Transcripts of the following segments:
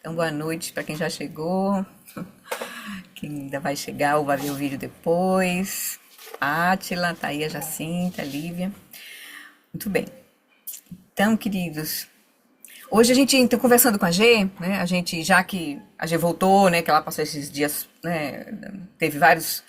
Então, boa noite para quem já chegou, quem ainda vai chegar ou vai ver o vídeo depois. Átila, tá aí a Jacinta, a Lívia. Muito bem. Então, queridos, hoje a gente, então, conversando com a G, né, a gente, já que a G voltou, né, que ela passou esses dias, né, teve vários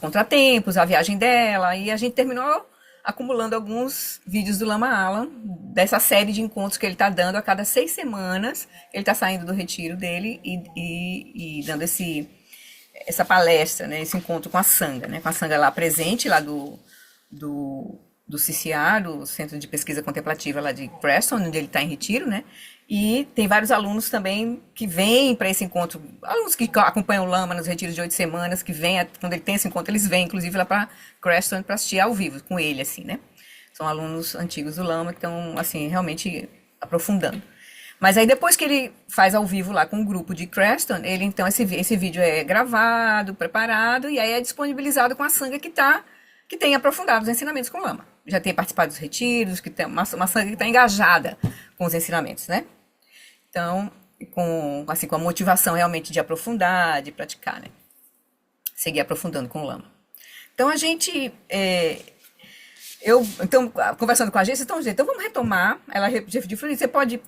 contratempos, a viagem dela, e a gente terminou acumulando alguns vídeos do Lama Alam, dessa série de encontros que ele está dando a cada 6 semanas. Ele está saindo do retiro dele e dando essa palestra, né, esse encontro com a Sangha, né, com a Sangha lá presente, lá do CCA, do Centro de Pesquisa Contemplativa lá de Preston, onde ele está em retiro, né? E tem vários alunos também que vêm para esse encontro, alunos que acompanham o Lama nos retiros de 8 semanas, que vêm, quando ele tem esse encontro, eles vêm, inclusive, lá para Preston para assistir ao vivo com ele, assim, né? São alunos antigos do Lama que estão, assim, realmente aprofundando. Mas aí depois que ele faz ao vivo lá com o grupo de Creston, ele então esse vídeo é gravado, preparado e aí é disponibilizado com a Sangha que tem aprofundado os ensinamentos com o Lama. Já tem participado dos retiros, que tem uma Sangha que está engajada com os ensinamentos, né? Então, com a motivação realmente de aprofundar, de praticar, né? Seguir aprofundando com o Lama. Então a gente então, conversando com a agência, então vamos retomar. Ela referiu, você pode,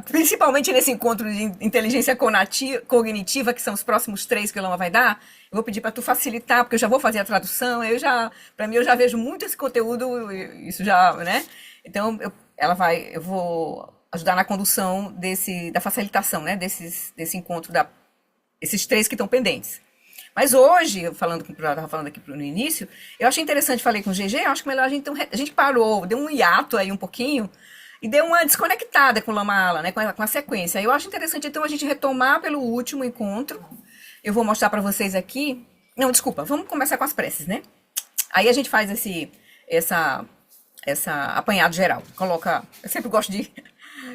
principalmente nesse encontro de inteligência cognitiva, que são os próximos 3 que o Lama vai dar, eu vou pedir para tu facilitar, porque eu já vou fazer a tradução, para mim eu já vejo muito esse conteúdo, isso já, né? Então, eu vou ajudar na condução da facilitação, né? Desse encontro, esses 3 que estão pendentes. Mas hoje, eu estava falando aqui no início, eu achei interessante, falei com o GG, eu acho que melhor a gente parou, deu um hiato aí um pouquinho, e deu uma desconectada com o Lama Ala, né, com a sequência. Eu acho interessante, então, a gente retomar pelo último encontro. Eu vou mostrar para vocês aqui. Não, desculpa, vamos começar com as preces, né? Aí a gente faz essa apanhado geral. Eu sempre gosto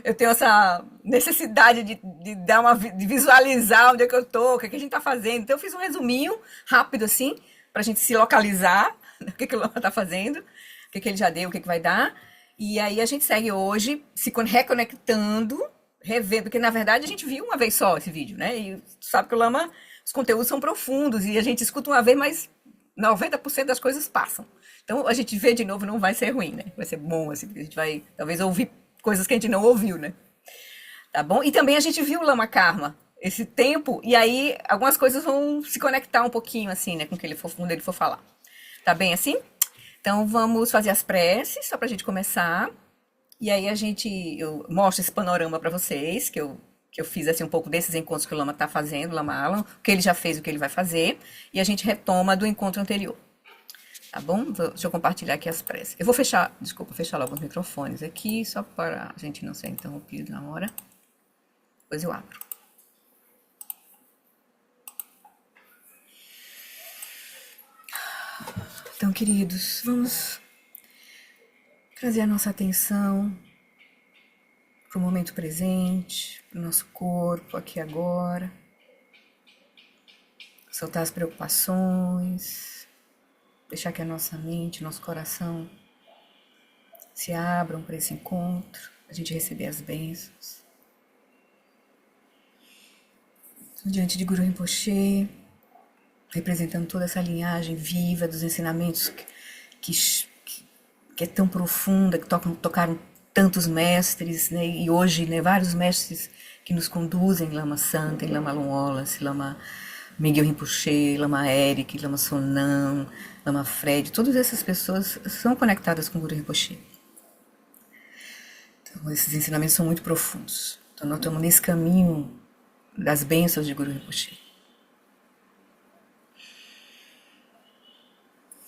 eu tenho essa necessidade de visualizar onde é que eu tô, o que é que a gente tá fazendo. Então eu fiz um resuminho rápido assim, pra gente se localizar, o que o Lama tá fazendo, o que ele já deu, o que vai dar. E aí a gente segue hoje se reconectando, revendo, porque na verdade a gente viu uma vez só esse vídeo, né? E tu sabe que o Lama, os conteúdos são profundos e a gente escuta uma vez, mas 90% das coisas passam. Então a gente vê de novo, não vai ser ruim, né? Vai ser bom, assim, a gente vai talvez ouvir coisas que a gente não ouviu, né? Tá bom? E também a gente viu o Lama Karma esse tempo, e aí algumas coisas vão se conectar um pouquinho, assim, né, com quando ele for falar. Tá bem assim? Então vamos fazer as preces, só pra gente começar. E aí eu mostro esse panorama pra vocês, que eu fiz assim um pouco desses encontros que o Lama tá fazendo, o Lama Alam, o que ele já fez, o que ele vai fazer, e a gente retoma do encontro anterior. Tá bom? Deixa eu compartilhar aqui as preces. Eu vou fechar logo os microfones aqui, só para a gente não ser interrompido na hora. Depois eu abro. Então, queridos, vamos trazer a nossa atenção para o momento presente, para o nosso corpo, aqui e agora. Soltar as preocupações, deixar que a nossa mente, nosso coração se abram para esse encontro, a gente receber as bênçãos. Diante de Guru Rinpoche, representando toda essa linhagem viva dos ensinamentos que é tão profunda, que tocaram tantos mestres, né? E hoje, né, vários mestres que nos conduzem, Lama Santa, Lama Alon Wallace, Lama Miguel Rinpoche, Lama Eric, Lama Sonam, Lama Fred, todas essas pessoas são conectadas com o Guru Rinpoche. Então, esses ensinamentos são muito profundos. Então, nós estamos nesse caminho das bênçãos de Guru Rinpoche.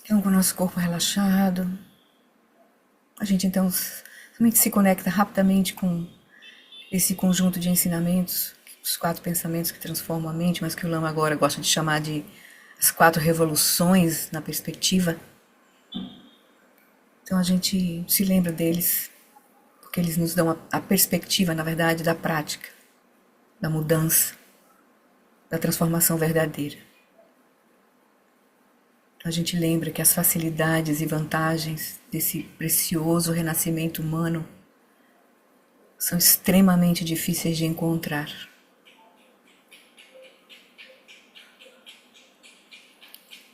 Então, com o nosso corpo relaxado, a gente então somente se conecta rapidamente com esse conjunto de ensinamentos, os 4 pensamentos que transformam a mente, mas que o Lama agora gosta de chamar de as 4 revoluções na perspectiva. Então a gente se lembra deles, porque eles nos dão a perspectiva, na verdade, da prática, da mudança, da transformação verdadeira. A gente lembra que as facilidades e vantagens desse precioso renascimento humano são extremamente difíceis de encontrar.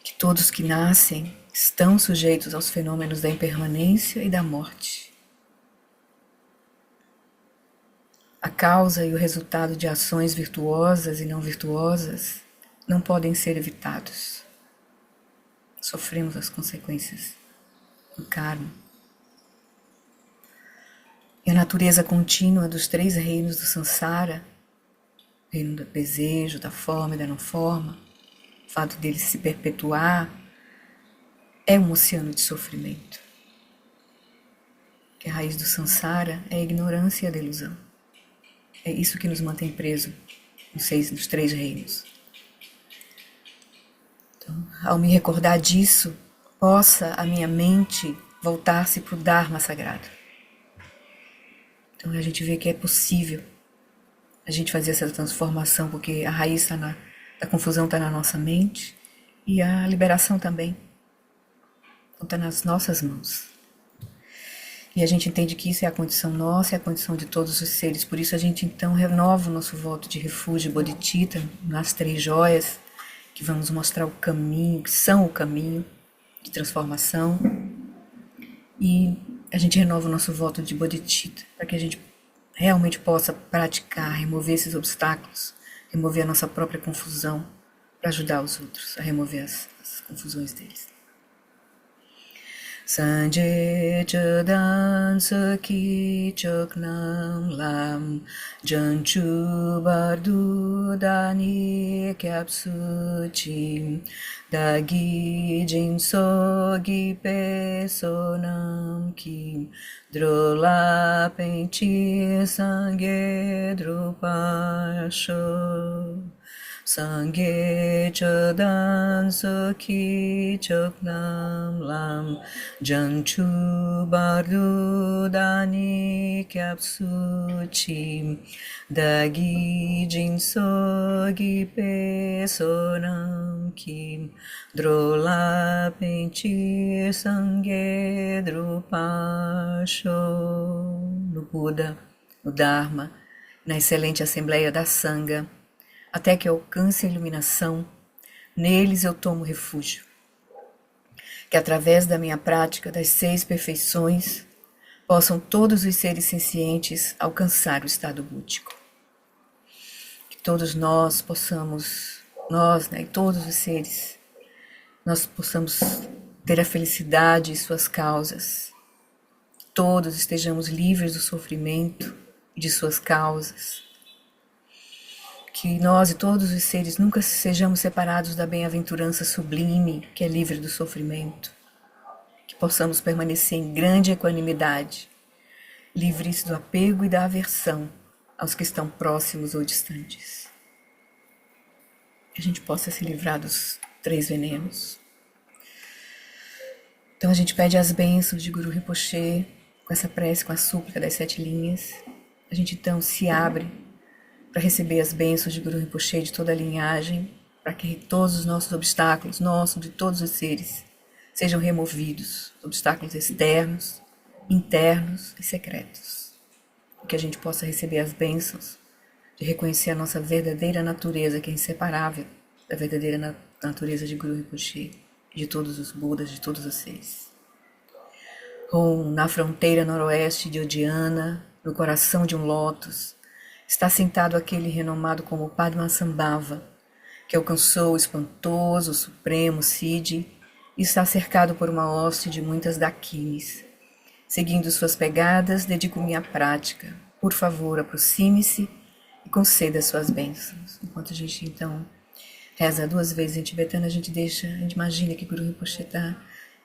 Que todos que nascem estão sujeitos aos fenômenos da impermanência e da morte. A causa e o resultado de ações virtuosas e não virtuosas não podem ser evitados. Sofremos as consequências do karma. E a natureza contínua dos 3 reinos do samsara, o reino do desejo, da forma e da não forma, o fato dele se perpetuar, é um oceano de sofrimento. Que a raiz do samsara é a ignorância e a delusão. É isso que nos mantém presos nos 3 reinos. Então, ao me recordar disso, possa a minha mente voltar-se para o Dharma sagrado. Então a gente vê que é possível a gente fazer essa transformação, porque a raiz da confusão está na nossa mente e a liberação também está nas nossas mãos. E a gente entende que isso é a condição nossa, é a condição de todos os seres. Por isso a gente então renova o nosso voto de refúgio Bodhicitta nas 3 joias, que vão nos mostrar o caminho, que são o caminho de transformação. E a gente renova o nosso voto de Bodhicitta, para que a gente realmente possa praticar, remover esses obstáculos, remover a nossa própria confusão, para ajudar os outros a remover as confusões deles. Sanje chadan saki choknam lam janchu bardu dani kyapsu chim dagi jinso gi pesonam kim drola penchi sangue drupasho Sangye chadan saki choknam lam janchu bardu dani kyapsu chim dagi jinso gi pesonam kim drola penchi sangye drupasho. No Buda, no Dharma, na excelente Assembleia da Sangha, até que alcance a iluminação, neles eu tomo refúgio. Que através da minha prática das 6 perfeições, possam todos os seres sencientes alcançar o estado búdico. Que todos nós possamos, e todos os seres, nós possamos ter a felicidade e suas causas. Todos estejamos livres do sofrimento e de suas causas. Que nós e todos os seres nunca sejamos separados da bem-aventurança sublime, que é livre do sofrimento. Que possamos permanecer em grande equanimidade, livres do apego e da aversão aos que estão próximos ou distantes. Que a gente possa se livrar dos 3 venenos. Então a gente pede as bênçãos de Guru Rinpoche, com essa prece, com a súplica das 7 linhas. A gente então se abre para receber as bênçãos de Guru Rinpoche de toda a linhagem, para que todos os nossos obstáculos, de todos os seres, sejam removidos, obstáculos externos, internos e secretos. E que a gente possa receber as bênçãos de reconhecer a nossa verdadeira natureza, que é inseparável da verdadeira natureza de Guru Rinpoche, de todos os Budas, de todos os seres. Na fronteira noroeste de Odiana, no coração de um lótus, está sentado aquele renomado como Padmasambhava, que alcançou o espantoso, o supremo Siddhi e está cercado por uma hoste de muitas dakinis. Seguindo suas pegadas, dedico minha prática. Por favor, aproxime-se e conceda suas bênçãos. Enquanto a gente, então, reza 2 vezes em tibetano, a gente imagina que Guru Rinpoche está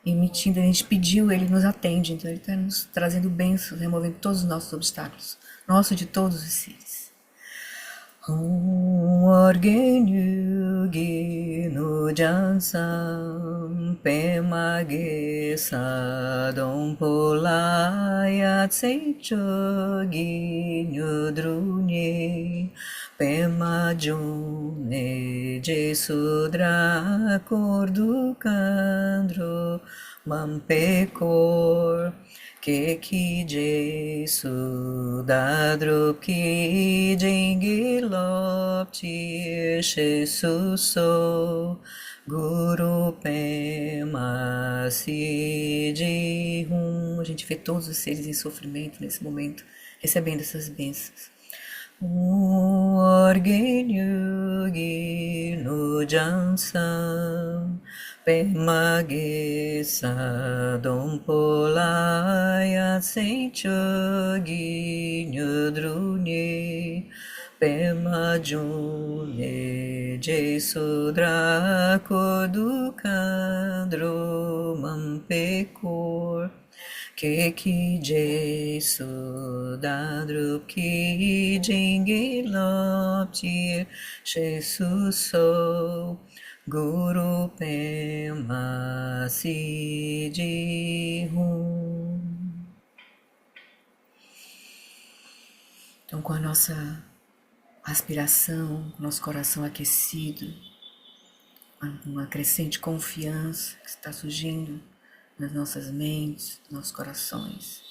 emitindo, a gente pediu, ele nos atende, então ele está nos trazendo bênçãos, removendo todos os nossos obstáculos, nosso de todos os seres. Orgenu no jansam pemage sadom polaya tsechogi nyudrunye pemajune jesudra kordukandro mampekor Keki Jesu Dadrup Ki Jingilop Tir Shesu So Guru Pema Si Hum. A gente vê todos os seres em sofrimento nesse momento, recebendo essas bênçãos. Orgenyu no Jansam Pemage Sadompolaya Senchogi Nyudruni Pema June Jesudra Kodukandro Mampekor Keki Jesu Dadrup Ki Jingilop Tir Shesu So Guru Pema Si Hum. Então, com a nossa aspiração, com o nosso coração aquecido, uma crescente confiança que está surgindo nas nossas mentes, nos nossos corações,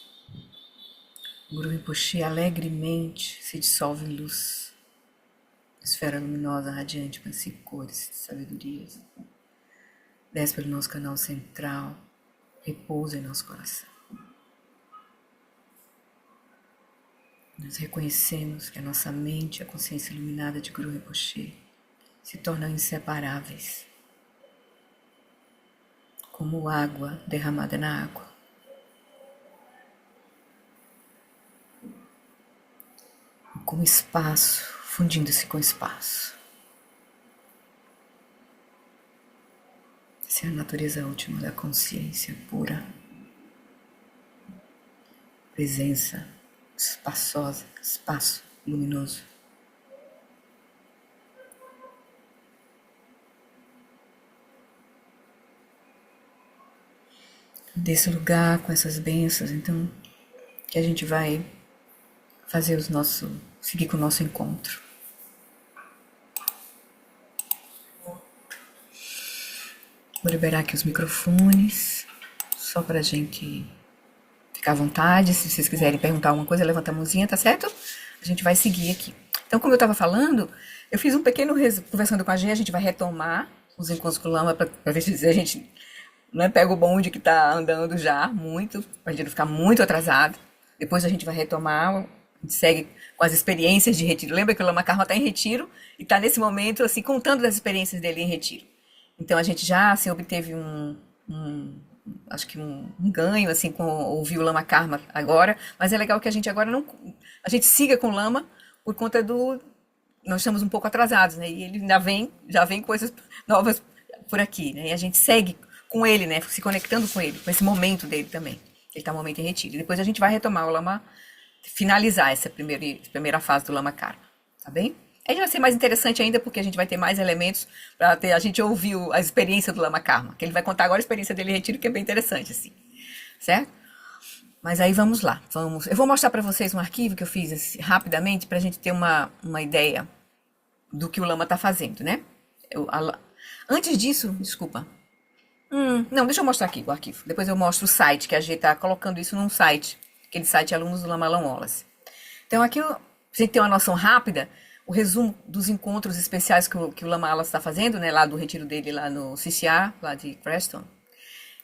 o Guru Rinpoche alegremente se dissolve em luz, esfera luminosa, radiante, com 5 cores de sabedorias. Desce pelo nosso canal central, repousa em nosso coração. Nós reconhecemos que a nossa mente e a consciência iluminada de Guru Rinpoche se tornam inseparáveis, como água derramada na água. Como espaço fundindo-se com espaço. Essa é a natureza última da consciência pura. Presença espaçosa, espaço luminoso. Desse lugar, com essas bênçãos, então, que a gente vai fazer seguir com o nosso encontro. Vou liberar aqui os microfones, só pra gente ficar à vontade. Se vocês quiserem perguntar alguma coisa, levanta a mãozinha, tá certo? A gente vai seguir aqui. Então, como eu estava falando, eu fiz um pequeno conversando com a gente vai retomar os encontros com o Lama para ver se a gente pega o bonde que tá andando já muito, pra gente não ficar muito atrasado. Depois a gente vai retomar, a gente segue com as experiências de retiro. Lembra que o Lama Karma está em retiro e está nesse momento assim contando das experiências dele em retiro. Então a gente já assim, obteve acho que um ganho assim com ouvir o Lama Karma agora, mas é legal que a gente agora a gente siga com o Lama por conta nós estamos um pouco atrasados, né? E ele já vem coisas novas por aqui, né? E a gente segue com ele, né? Se conectando com ele, com esse momento dele também. Ele está no momento em retiro. E depois a gente vai retomar o Lama, finalizar essa primeira fase do Lama Karma, tá bem? Aí vai ser mais interessante ainda, porque a gente vai ter mais elementos para a gente ouvir a experiência do Lama Karma, que ele vai contar agora a experiência dele em retiro, que é bem interessante, assim, certo? Mas aí vamos lá, eu vou mostrar para vocês um arquivo que eu fiz assim, rapidamente, para a gente ter uma ideia do que o Lama está fazendo, né? Antes disso, desculpa. Não, deixa eu mostrar aqui o arquivo. Depois eu mostro o site, que a gente está colocando isso num site, aquele site Alunos do Lama Alan Wallace. Então aqui, pra gente ter uma noção rápida, o resumo dos encontros especiais que o Lama Wallace está fazendo, né, lá do retiro dele lá no CCA, lá de Creston.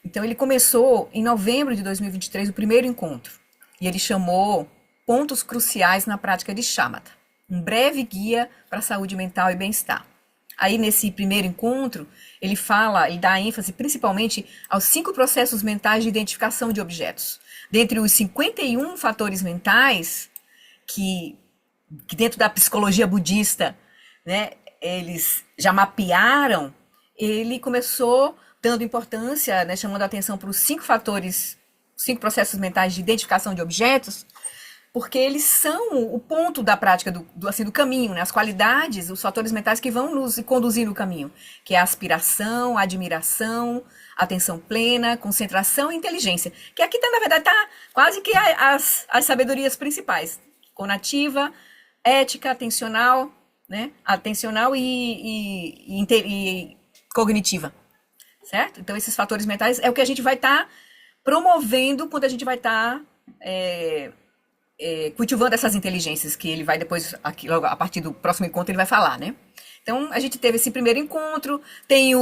Então ele começou em novembro de 2023 o primeiro encontro, e ele chamou Pontos Cruciais na Prática de Shamatha, um breve guia para a saúde mental e bem-estar. Aí nesse primeiro encontro, ele dá ênfase principalmente aos 5 processos mentais de identificação de objetos. Dentre os 51 fatores mentais que dentro da psicologia budista, né, eles já mapearam, ele começou dando importância, né, chamando a atenção para os 5 processos mentais de identificação de objetos, porque eles são o ponto da prática do caminho, né? As qualidades, os fatores mentais que vão nos conduzir no caminho, que é a aspiração, a admiração, atenção plena, concentração e inteligência, que aqui na verdade está quase que as sabedorias principais, conativa, ética, atencional, né? Atencional e cognitiva, certo? Então esses fatores mentais é o que a gente vai estar promovendo quando a gente vai estar cultivando essas inteligências que ele vai depois, aqui, logo, a partir do próximo encontro, ele vai falar, né? Então, a gente teve esse primeiro encontro, tem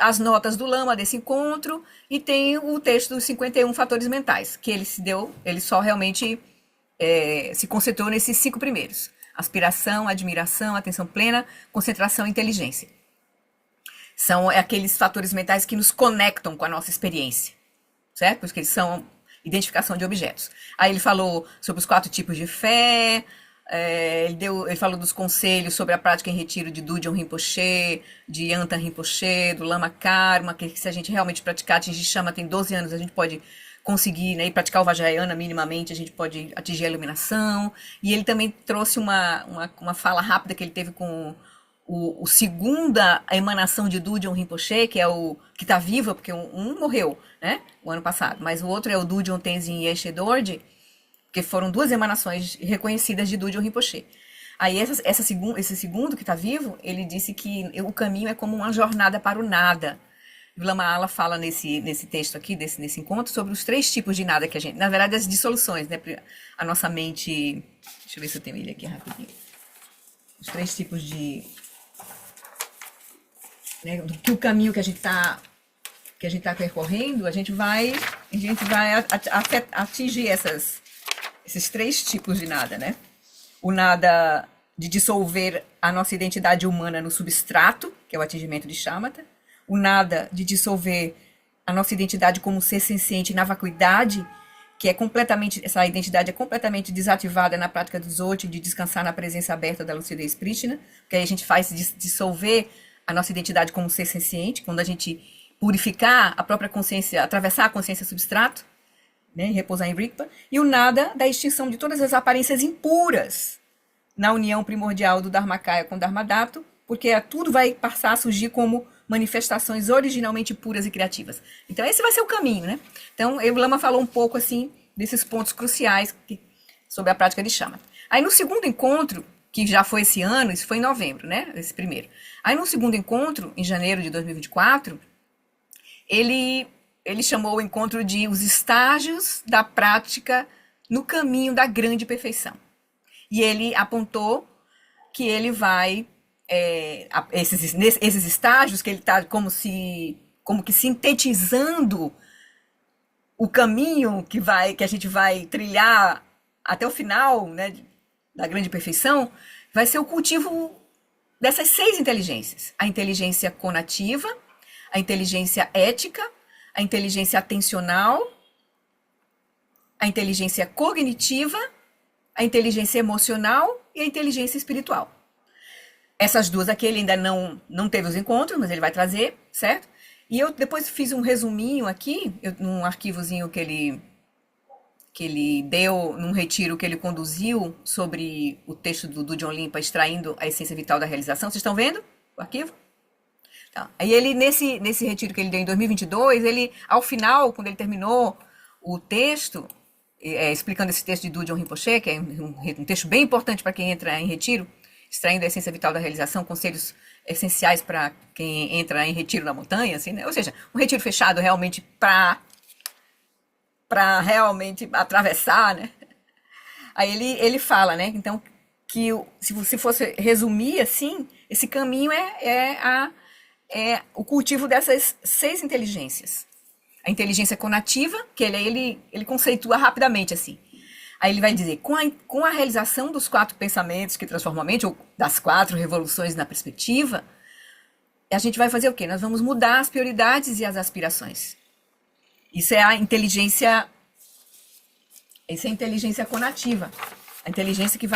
as notas do Lama desse encontro e tem o texto dos 51 fatores mentais, que ele só realmente se concentrou nesses 5 primeiros. Aspiração, admiração, atenção plena, concentração e inteligência. São aqueles fatores mentais que nos conectam com a nossa experiência, certo? Porque eles são identificação de objetos. Aí ele falou sobre os 4 tipos de fé, ele falou dos conselhos sobre a prática em retiro de Dudjom Rinpoche, de Antan Rinpoche, do Lama Karma, que se a gente realmente praticar, atingir chama, tem 12 anos, a gente pode conseguir, né, e praticar o Vajrayana minimamente, a gente pode atingir a iluminação. E ele também trouxe uma fala rápida que ele teve com o segunda emanação de Dudjom Rinpoche, que é o que está vivo, porque um morreu, né, o ano passado, mas o outro é o Dudjom Tenzin Yeshe Dorje, que foram 2 emanações reconhecidas de Dudjom Rinpoche. Aí esse segundo que está vivo, ele disse que o caminho é como uma jornada para o nada. O Lama Ala fala nesse texto aqui, nesse encontro, sobre os 3 tipos de nada que a gente... Na verdade, as dissoluções, né? A nossa mente... Deixa eu ver se eu tenho ele aqui rapidinho. Os 3 tipos de... Né, que o caminho que a gente tá percorrendo, a gente vai atingir esses 3 tipos de nada, né? O nada de dissolver a nossa identidade humana no substrato, que é o atingimento de shamatha. O nada de dissolver a nossa identidade como ser senciente na vacuidade, que essa identidade é completamente desativada na prática do Dzogchen, de descansar na presença aberta da lucidez prístina, porque aí a gente faz dissolver a nossa identidade como ser senciente, quando a gente purificar a própria consciência, atravessar a consciência substrato, né, e repousar em Rigpa, e o nada da extinção de todas as aparências impuras na união primordial do Dharmakaya com o Dharmadatta, porque tudo vai passar a surgir como manifestações originalmente puras e criativas. Então esse vai ser o caminho, né? Então o Lama falou um pouco assim desses pontos cruciais sobre a prática de shamatha. Aí no segundo encontro, que já foi esse ano, isso foi em novembro, né? Esse primeiro. Aí no segundo encontro, em janeiro de 2024, ele chamou o encontro de os estágios da prática no caminho da grande perfeição. E ele apontou que ele vai esses estágios, que ele está como que sintetizando o caminho que a gente vai trilhar até o final, né, da grande perfeição, vai ser o cultivo dessas 6 inteligências. A inteligência conativa, a inteligência ética, a inteligência atencional, a inteligência cognitiva, a inteligência emocional e a inteligência espiritual. Essas 2 aqui ele ainda não teve os encontros, mas ele vai trazer, certo? E eu depois fiz um resuminho aqui, num arquivozinho que ele deu, num retiro que ele conduziu sobre o texto do Dudjom Limpa, extraindo a essência vital da realização. Vocês estão vendo o arquivo? Tá. Aí ele, nesse retiro que ele deu em 2022, ele, ao final, quando ele terminou o texto, explicando esse texto de Dudjom Rinpoche, que é um texto bem importante para quem entra em retiro, extraindo a essência vital da realização, conselhos essenciais para quem entra em retiro na montanha, assim, né? Ou seja, um retiro fechado realmente para realmente atravessar, né? Aí ele fala, né? Então, que se fosse resumir assim, esse caminho é o cultivo dessas 6 inteligências. A inteligência conativa, que ele conceitua rapidamente assim. Aí ele vai dizer, com a realização dos 4 pensamentos que transformam a mente, ou das 4 revoluções na perspectiva, a gente vai fazer o quê? Nós vamos mudar as prioridades e as aspirações. Isso é a inteligência conativa. A inteligência que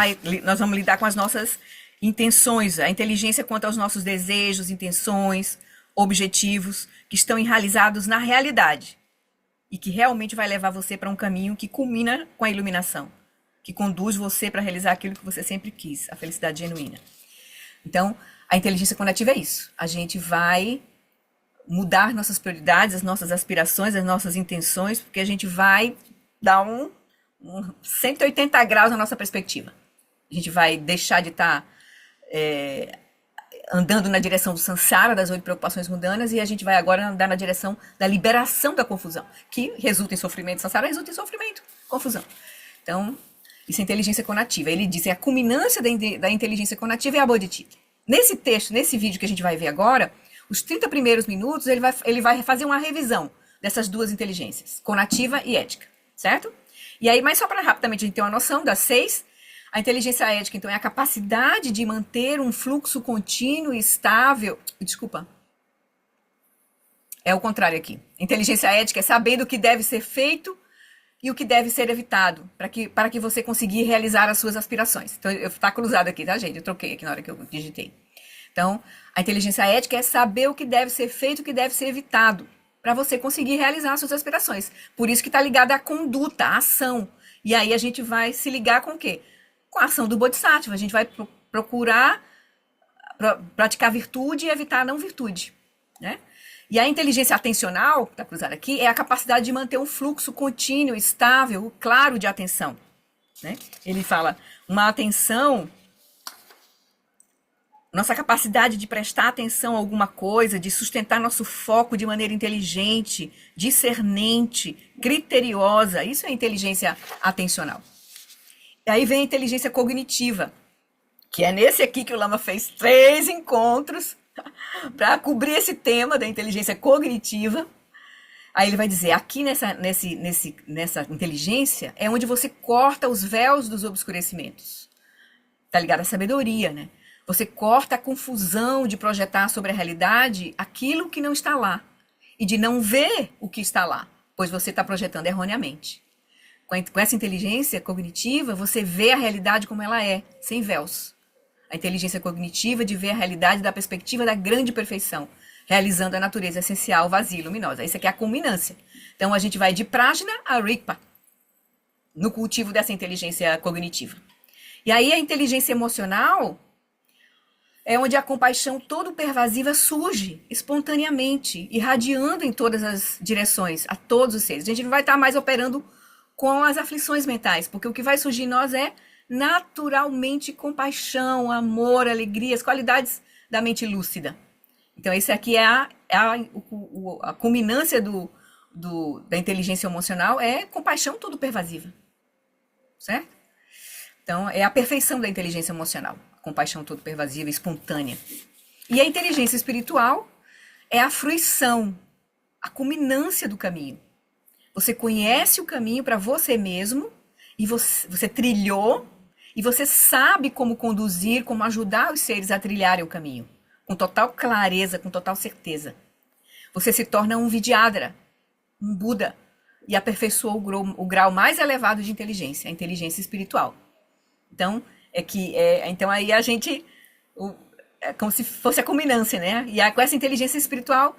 nós vamos lidar com as nossas intenções, a inteligência quanto aos nossos desejos, intenções, objetivos, que estão enraizados na realidade. E que realmente vai levar você para um caminho que culmina com a iluminação, que conduz você para realizar aquilo que você sempre quis, a felicidade genuína. Então, a inteligência conativa é isso. A gente vai mudar nossas prioridades, as nossas aspirações, as nossas intenções, porque a gente vai dar um 180 graus na nossa perspectiva. A gente vai deixar de estar andando na direção do samsara, das 8 preocupações mundanas, e a gente vai agora andar na direção da liberação da confusão, que resulta em sofrimento, samsara resulta em sofrimento, confusão. Então, isso é inteligência conativa. Ele diz que a culminância da inteligência conativa é a bodhicitta. Nesse texto, nesse vídeo que a gente vai ver agora, os 30 primeiros minutos, ele vai fazer uma revisão dessas duas inteligências, conativa e ética, certo? E aí, mas só para rapidamente a gente ter uma noção das 6, a inteligência ética, então, é a capacidade de manter um fluxo contínuo e estável. Desculpa. É o contrário aqui. Inteligência ética é saber o que deve ser feito e o que deve ser evitado, para que você conseguir realizar as suas aspirações. Então, está cruzado aqui, tá, gente? Eu troquei aqui na hora que eu digitei. Então, a inteligência ética é saber o que deve ser feito e o que deve ser evitado, para você conseguir realizar as suas aspirações. Por isso que está ligada à conduta, à ação. E aí a gente vai se ligar com o quê? Com a ação do Bodhisattva. A gente vai procurar praticar virtude e evitar a não virtude, né? E a inteligência atencional, que está cruzada aqui, é a capacidade de manter um fluxo contínuo, estável, claro de atenção, né? Ele fala, uma atenção, nossa capacidade de prestar atenção a alguma coisa, de sustentar nosso foco de maneira inteligente, discernente, criteriosa, isso é inteligência atencional. E aí vem a inteligência cognitiva, que é nesse aqui que o Lama fez 3 encontros para cobrir esse tema da inteligência cognitiva. Aí ele vai dizer, aqui nessa inteligência é onde você corta os véus dos obscurecimentos. Tá ligado à sabedoria, né? Você corta a confusão de projetar sobre a realidade aquilo que não está lá e de não ver o que está lá, pois você está projetando erroneamente. Com essa inteligência cognitiva, você vê a realidade como ela é, sem véus. A inteligência cognitiva de ver a realidade da perspectiva da grande perfeição, realizando a natureza essencial, vazia e luminosa. Isso aqui é a culminância. Então, a gente vai de Prajna a Rigpa, no cultivo dessa inteligência cognitiva. E aí, a inteligência emocional é onde a compaixão todo pervasiva surge espontaneamente, irradiando em todas as direções, a todos os seres. A gente não vai estar mais operando com as aflições mentais, porque o que vai surgir em nós é naturalmente compaixão, amor, alegria, as qualidades da mente lúcida. Então, esse aqui é a culminância da inteligência emocional, é compaixão todo pervasiva, certo? Então, é a perfeição da inteligência emocional, compaixão todo pervasiva, espontânea. E a inteligência espiritual é a fruição, a culminância do caminho. Você conhece o caminho para você mesmo, e você trilhou, e você sabe como conduzir, como ajudar os seres a trilharem o caminho, com total clareza, com total certeza. Você se torna um Vidyadhara, um Buda, e aperfeiçoa o grau mais elevado de inteligência, a inteligência espiritual. Então, então aí a gente, é como se fosse a culminância, né? E aí, com essa inteligência espiritual,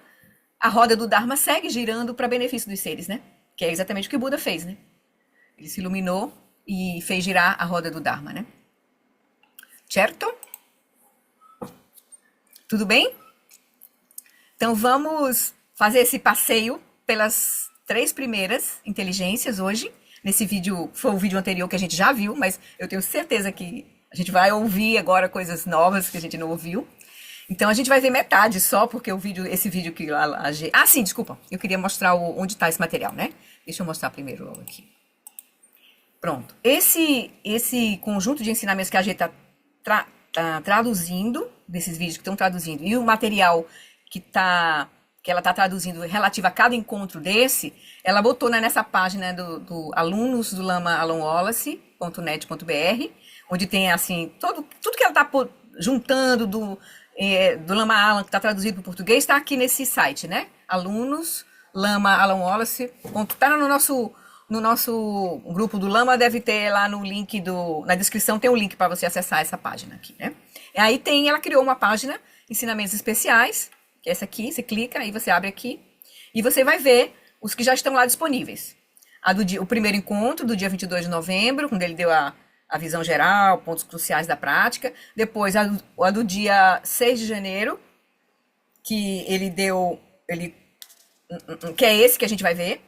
a roda do Dharma segue girando para benefício dos seres, né? Que é exatamente o que o Buda fez, né? Ele se iluminou e fez girar a roda do Dharma, né? Certo? Tudo bem? Então vamos fazer esse passeio pelas 3 primeiras inteligências hoje. Nesse vídeo, foi o vídeo anterior que a gente já viu, mas eu tenho certeza que a gente vai ouvir agora coisas novas que a gente não ouviu. Então a gente vai ver metade só, porque esse vídeo que sim, desculpa. Eu queria mostrar onde está esse material, né? Deixa eu mostrar primeiro logo aqui. Pronto. Esse conjunto de ensinamentos que a gente está traduzindo, desses vídeos que estão traduzindo, e o material que ela está traduzindo relativo a cada encontro desse, ela botou nessa página do alunos do Lama Alan Wallace.net.br, onde tem assim, tudo que ela está juntando do Lama Alan, que está traduzido para o português, está aqui nesse site, né? Alunos, Lama Alan Wallace. Está no nosso grupo do Lama, deve ter lá no link na descrição, tem um link para você acessar essa página aqui, né? E aí ela criou uma página, ensinamentos especiais, que é essa aqui, você clica, aí você abre aqui, e você vai ver os que já estão lá disponíveis. O primeiro encontro, do dia 22 de novembro, quando ele deu a visão geral, pontos cruciais da prática. Depois, a do dia 6 de janeiro, que ele deu, que é esse que a gente vai ver,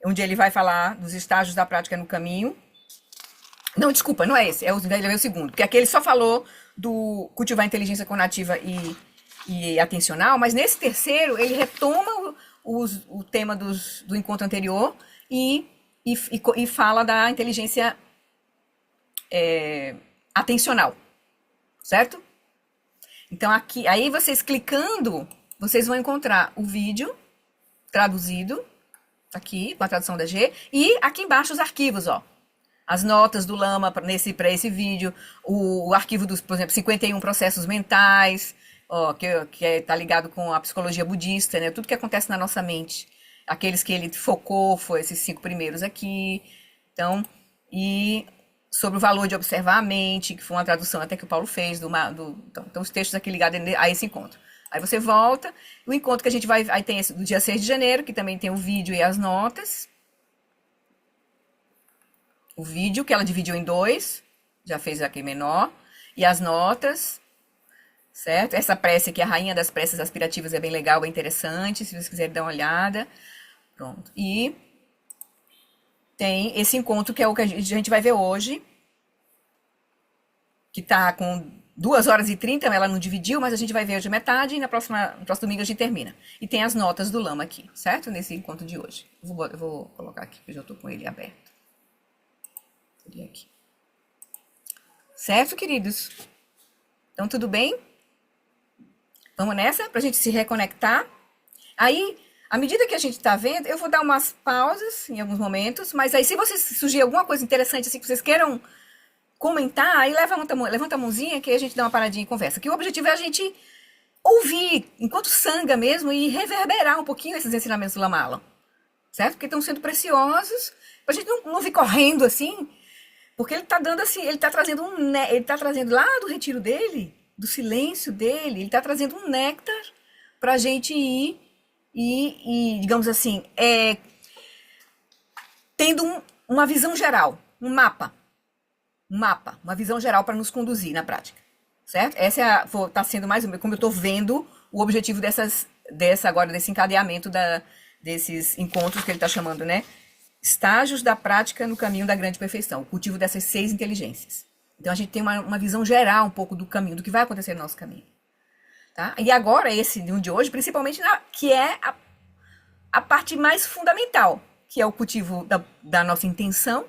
onde ele vai falar dos estágios da prática no caminho. Não, desculpa, não é esse, ele é o segundo, porque aqui ele só falou do cultivar inteligência conativa e atencional, mas nesse terceiro ele retoma o tema do encontro anterior e fala da inteligência atencional, certo? Então aí vocês clicando, vocês vão encontrar o vídeo traduzido, aqui com a tradução da G, e aqui embaixo os arquivos, ó. As notas do Lama para esse vídeo, o arquivo dos, por exemplo, 51 processos mentais, ó, que tá ligado com a psicologia budista, né? Tudo que acontece na nossa mente. Aqueles que ele focou, foi esses 5 primeiros aqui. Então, e sobre o valor de observar a mente, que foi uma tradução até que o Paulo fez, então os textos aqui ligados a esse encontro. Aí você volta, o encontro que a gente vai, aí tem esse do dia 6 de janeiro, que também tem o vídeo e as notas. O vídeo, que ela dividiu em 2, já fez aqui menor, e as notas, certo? Essa prece aqui, a rainha das preces aspirativas, é bem legal, bem interessante, se vocês quiserem dar uma olhada. Pronto. E tem esse encontro que é o que a gente vai ver hoje, que tá com 2h30, ela não dividiu, mas a gente vai ver hoje metade e no próximo domingo a gente termina. E tem as notas do Lama aqui, certo? Nesse encontro de hoje. Eu vou colocar aqui, que eu já estou com ele aberto. Aqui. Certo, queridos? Então, tudo bem? Vamos nessa para a gente se reconectar. Aí, à medida que a gente está vendo, eu vou dar umas pausas em alguns momentos, mas aí se vocês surgir alguma coisa interessante assim que vocês queiram comentar, aí levanta a mãozinha que a gente dá uma paradinha e conversa. Que o objetivo é a gente ouvir, enquanto sanga mesmo, e reverberar um pouquinho esses ensinamentos do Lama Alam. Certo? Porque estão sendo preciosos, pra gente não vir correndo assim, porque ele está dando assim, ele está trazendo lá do retiro dele, do silêncio dele, ele está trazendo um néctar para a gente ir e, digamos assim, tendo uma visão geral, um mapa, uma visão geral para nos conduzir na prática, certo? Essa está sendo mais ou menos como eu estou vendo o objetivo desse encadeamento desses encontros que ele está chamando, né? Estágios da prática no caminho da grande perfeição, o cultivo dessas 6 inteligências. Então a gente tem uma visão geral um pouco do caminho, do que vai acontecer no nosso caminho. Tá? E agora, esse de hoje, principalmente, que é a parte mais fundamental, que é o cultivo da nossa intenção,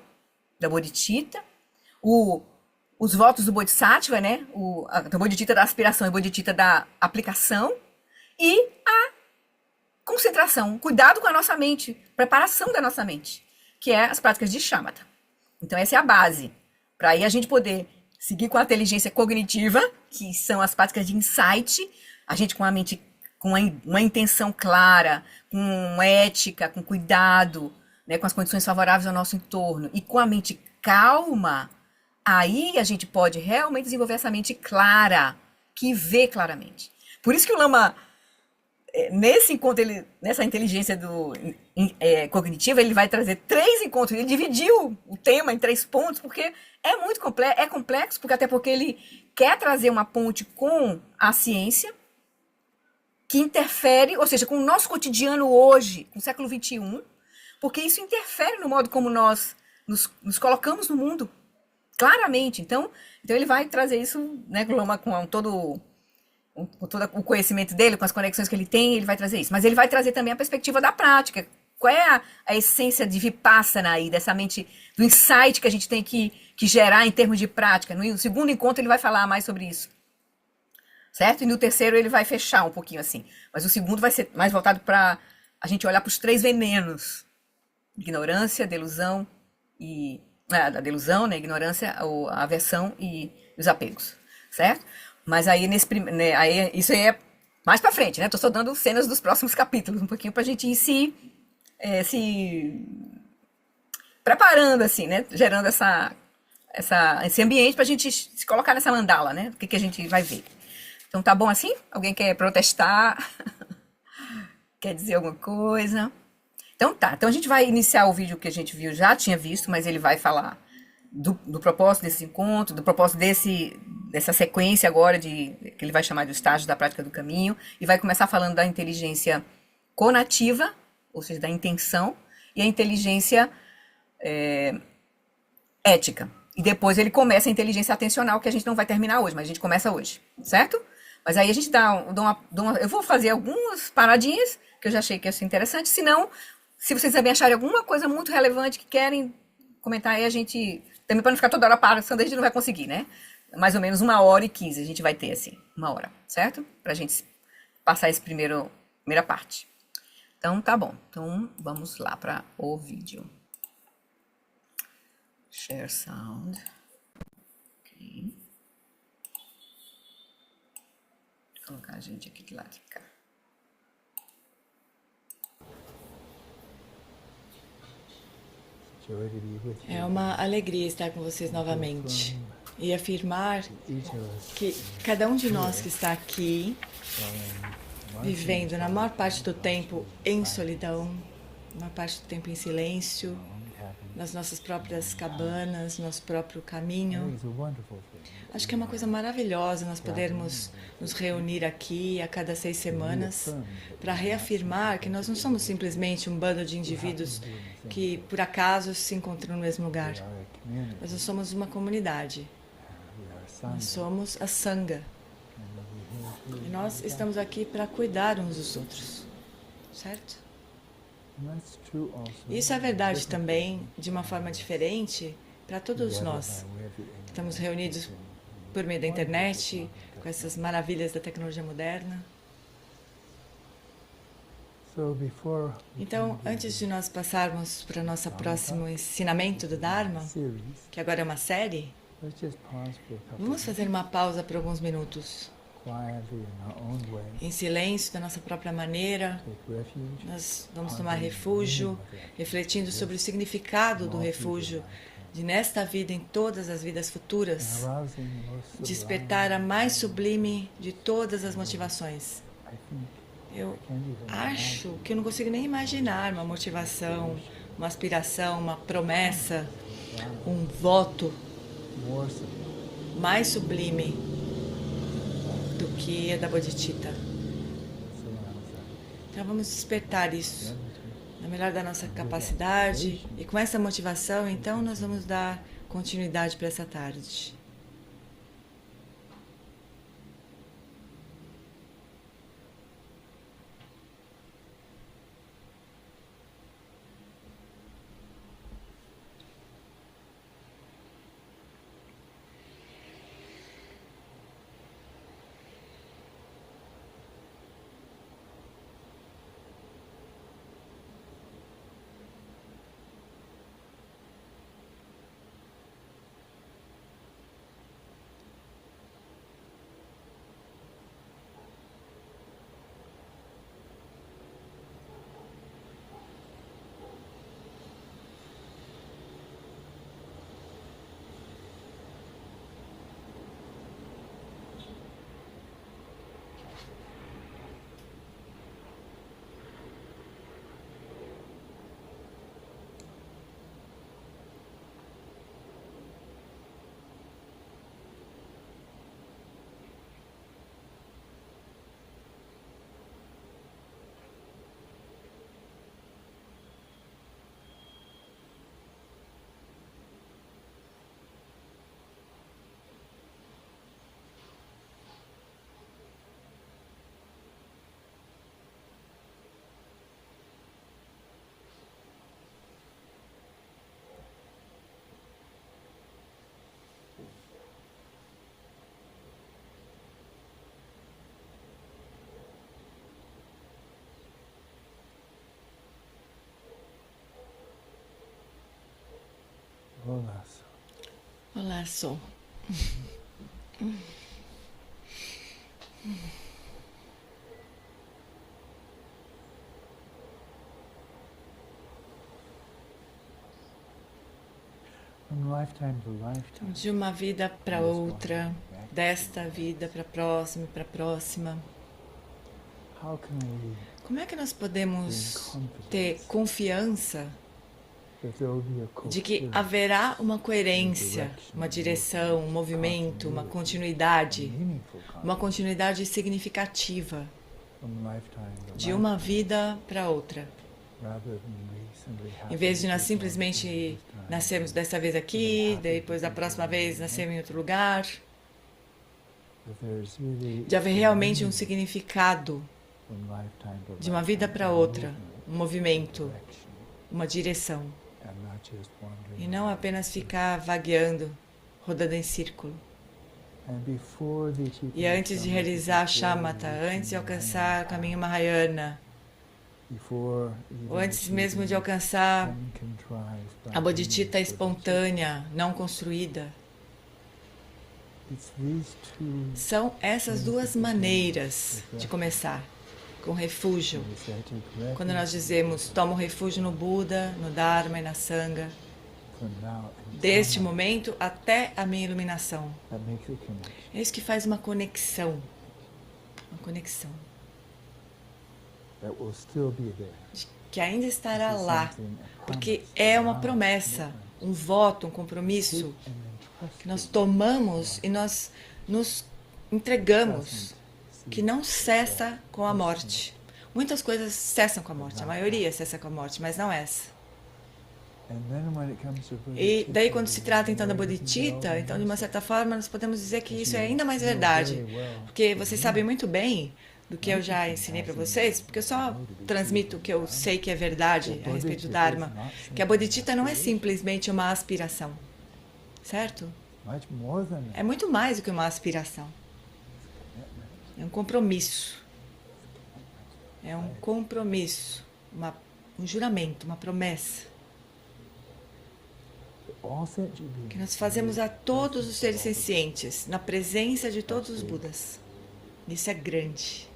da bodhicitta, os votos do Bodhisattva, né? A bodhicitta da aspiração e a bodhicitta da aplicação, e a concentração, cuidado com a nossa mente, preparação da nossa mente, que é as práticas de shamatha. Então essa é a base, para aí a gente poder seguir com a inteligência cognitiva, que são as práticas de insight, a gente com a mente, com uma intenção clara, com ética, com cuidado, né, com as condições favoráveis ao nosso entorno, e com a mente calma, aí a gente pode realmente desenvolver essa mente clara, que vê claramente. Por isso que o Lama, nesse encontro, nessa inteligência cognitiva, ele vai trazer 3 encontros. Ele dividiu o tema em 3 pontos, porque é muito complexo, até porque ele quer trazer uma ponte com a ciência, que interfere, ou seja, com o nosso cotidiano hoje, no século XXI, porque isso interfere no modo como nós nos colocamos no mundo, claramente. Então ele vai trazer isso, né, com todo o conhecimento dele, com as conexões que ele tem, ele vai trazer isso. Mas ele vai trazer também a perspectiva da prática. Qual é a essência de Vipassana aí, dessa mente, do insight que a gente tem que gerar em termos de prática? No segundo encontro ele vai falar mais sobre isso. Certo? E no terceiro ele vai fechar um pouquinho assim. Mas o segundo vai ser mais voltado para a gente olhar para os 3 venenos. Ignorância, delusão e... a delusão, né? Ignorância, a aversão e os apegos. Certo? Mas aí, isso aí é mais pra frente, né? Tô só dando cenas dos próximos capítulos, um pouquinho pra gente ir se preparando, assim, né? Gerando esse ambiente pra gente se colocar nessa mandala, né? O que a gente vai ver. Então, tá bom assim? Alguém quer protestar? Quer dizer alguma coisa? Então, tá. Então, a gente vai iniciar o vídeo que a gente viu, já tinha visto, mas ele vai falar do propósito desse encontro, do propósito dessa sequência agora, que ele vai chamar de estágio da prática do caminho, e vai começar falando da inteligência conativa, ou seja, da intenção, e a inteligência ética. E depois ele começa a inteligência atencional, que a gente não vai terminar hoje, mas a gente começa hoje, certo? Mas aí a gente eu vou fazer algumas paradinhas, que eu já achei que ia ser interessante. Se não, se vocês também acharem alguma coisa muito relevante que querem comentar aí, a gente... Também para não ficar toda hora passando, a gente não vai conseguir, né? Mais ou menos 1h15 a gente vai ter, assim, 1 hora, certo? Pra gente passar esse primeira parte. Então, tá bom. Então, vamos lá para o vídeo. Share sound. Ok. Vou colocar a gente aqui de lado de cá. É uma alegria estar com vocês novamente e afirmar que cada um de nós que está aqui, vivendo na maior parte do tempo em solidão, na maior parte do tempo em silêncio, nas nossas próprias cabanas, nosso próprio caminho. Acho que é uma coisa maravilhosa nós podermos nos reunir aqui a cada 6 semanas para reafirmar que nós não somos simplesmente um bando de indivíduos que por acaso se encontram no mesmo lugar. Mas nós somos uma comunidade. Nós somos a Sangha. E nós estamos aqui para cuidar uns dos outros. Certo? Isso é verdade também, de uma forma diferente, para todos nós. Estamos reunidos por meio da internet, com essas maravilhas da tecnologia moderna. Então, antes de nós passarmos para o nosso próximo ensinamento do Dharma, que agora é uma série, vamos fazer uma pausa por alguns minutos. Em silêncio, da nossa própria maneira, nós vamos tomar refúgio, refletindo sobre o significado do refúgio, de nesta vida, em todas as vidas futuras, despertar a mais sublime de todas as motivações. Eu acho que eu não consigo nem imaginar uma motivação, uma aspiração, uma promessa, um voto mais sublime do que a da Bodhicitta. Então vamos despertar isso na melhor da nossa capacidade e com essa motivação, então nós vamos dar continuidade para essa tarde. Olá, Sol. De uma vida para outra, desta vida para a próxima. Como é que nós podemos ter confiança de que haverá uma coerência, uma direção, um movimento, uma continuidade significativa de uma vida para outra? Em vez de nós simplesmente nascermos dessa vez aqui, depois da próxima vez nascermos em outro lugar, de haver realmente um significado de uma vida para outra, um movimento, uma direção, e não apenas ficar vagueando, rodando em círculo. E antes de realizar Shamatha, antes de alcançar o caminho Mahayana, ou antes mesmo de alcançar a Bodhicitta espontânea, não construída, são essas duas maneiras de começar, com refúgio. Quando nós dizemos, tomo refúgio no Buda, no Dharma e na Sangha, deste momento até a minha iluminação. É isso que faz uma conexão. Uma conexão. Que ainda estará lá. Porque é uma promessa, um voto, um compromisso que nós tomamos e nós nos entregamos, que não cessa com a morte. Muitas coisas cessam com a morte, a maioria cessa com a morte, mas não essa. E daí quando se trata então da Bodhicitta, então de uma certa forma nós podemos dizer que isso é ainda mais verdade, porque vocês sabem muito bem do que eu já ensinei para vocês, porque eu só transmito o que eu sei que é verdade a respeito do Dharma, que a Bodhicitta não é simplesmente uma aspiração, certo? É muito mais do que uma aspiração. É um compromisso. É um compromisso, um juramento, uma promessa que nós fazemos a todos os seres sencientes, na presença de todos os Budas. Isso é grande.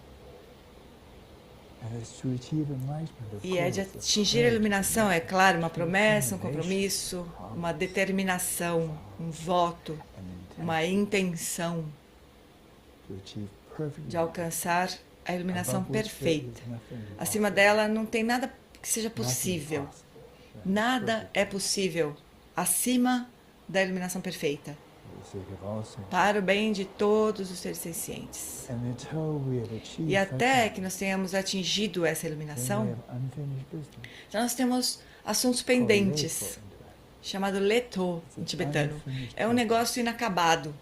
E é de atingir a iluminação, é claro, uma promessa, um compromisso, uma determinação, um voto, uma intenção de alcançar a iluminação perfeita. Acima dela não tem nada que seja possível. Nada é possível acima da iluminação perfeita, para o bem de todos os seres sencientes. E até que nós tenhamos atingido essa iluminação, então nós temos assuntos pendentes, chamado Leto em tibetano. É um negócio inacabado.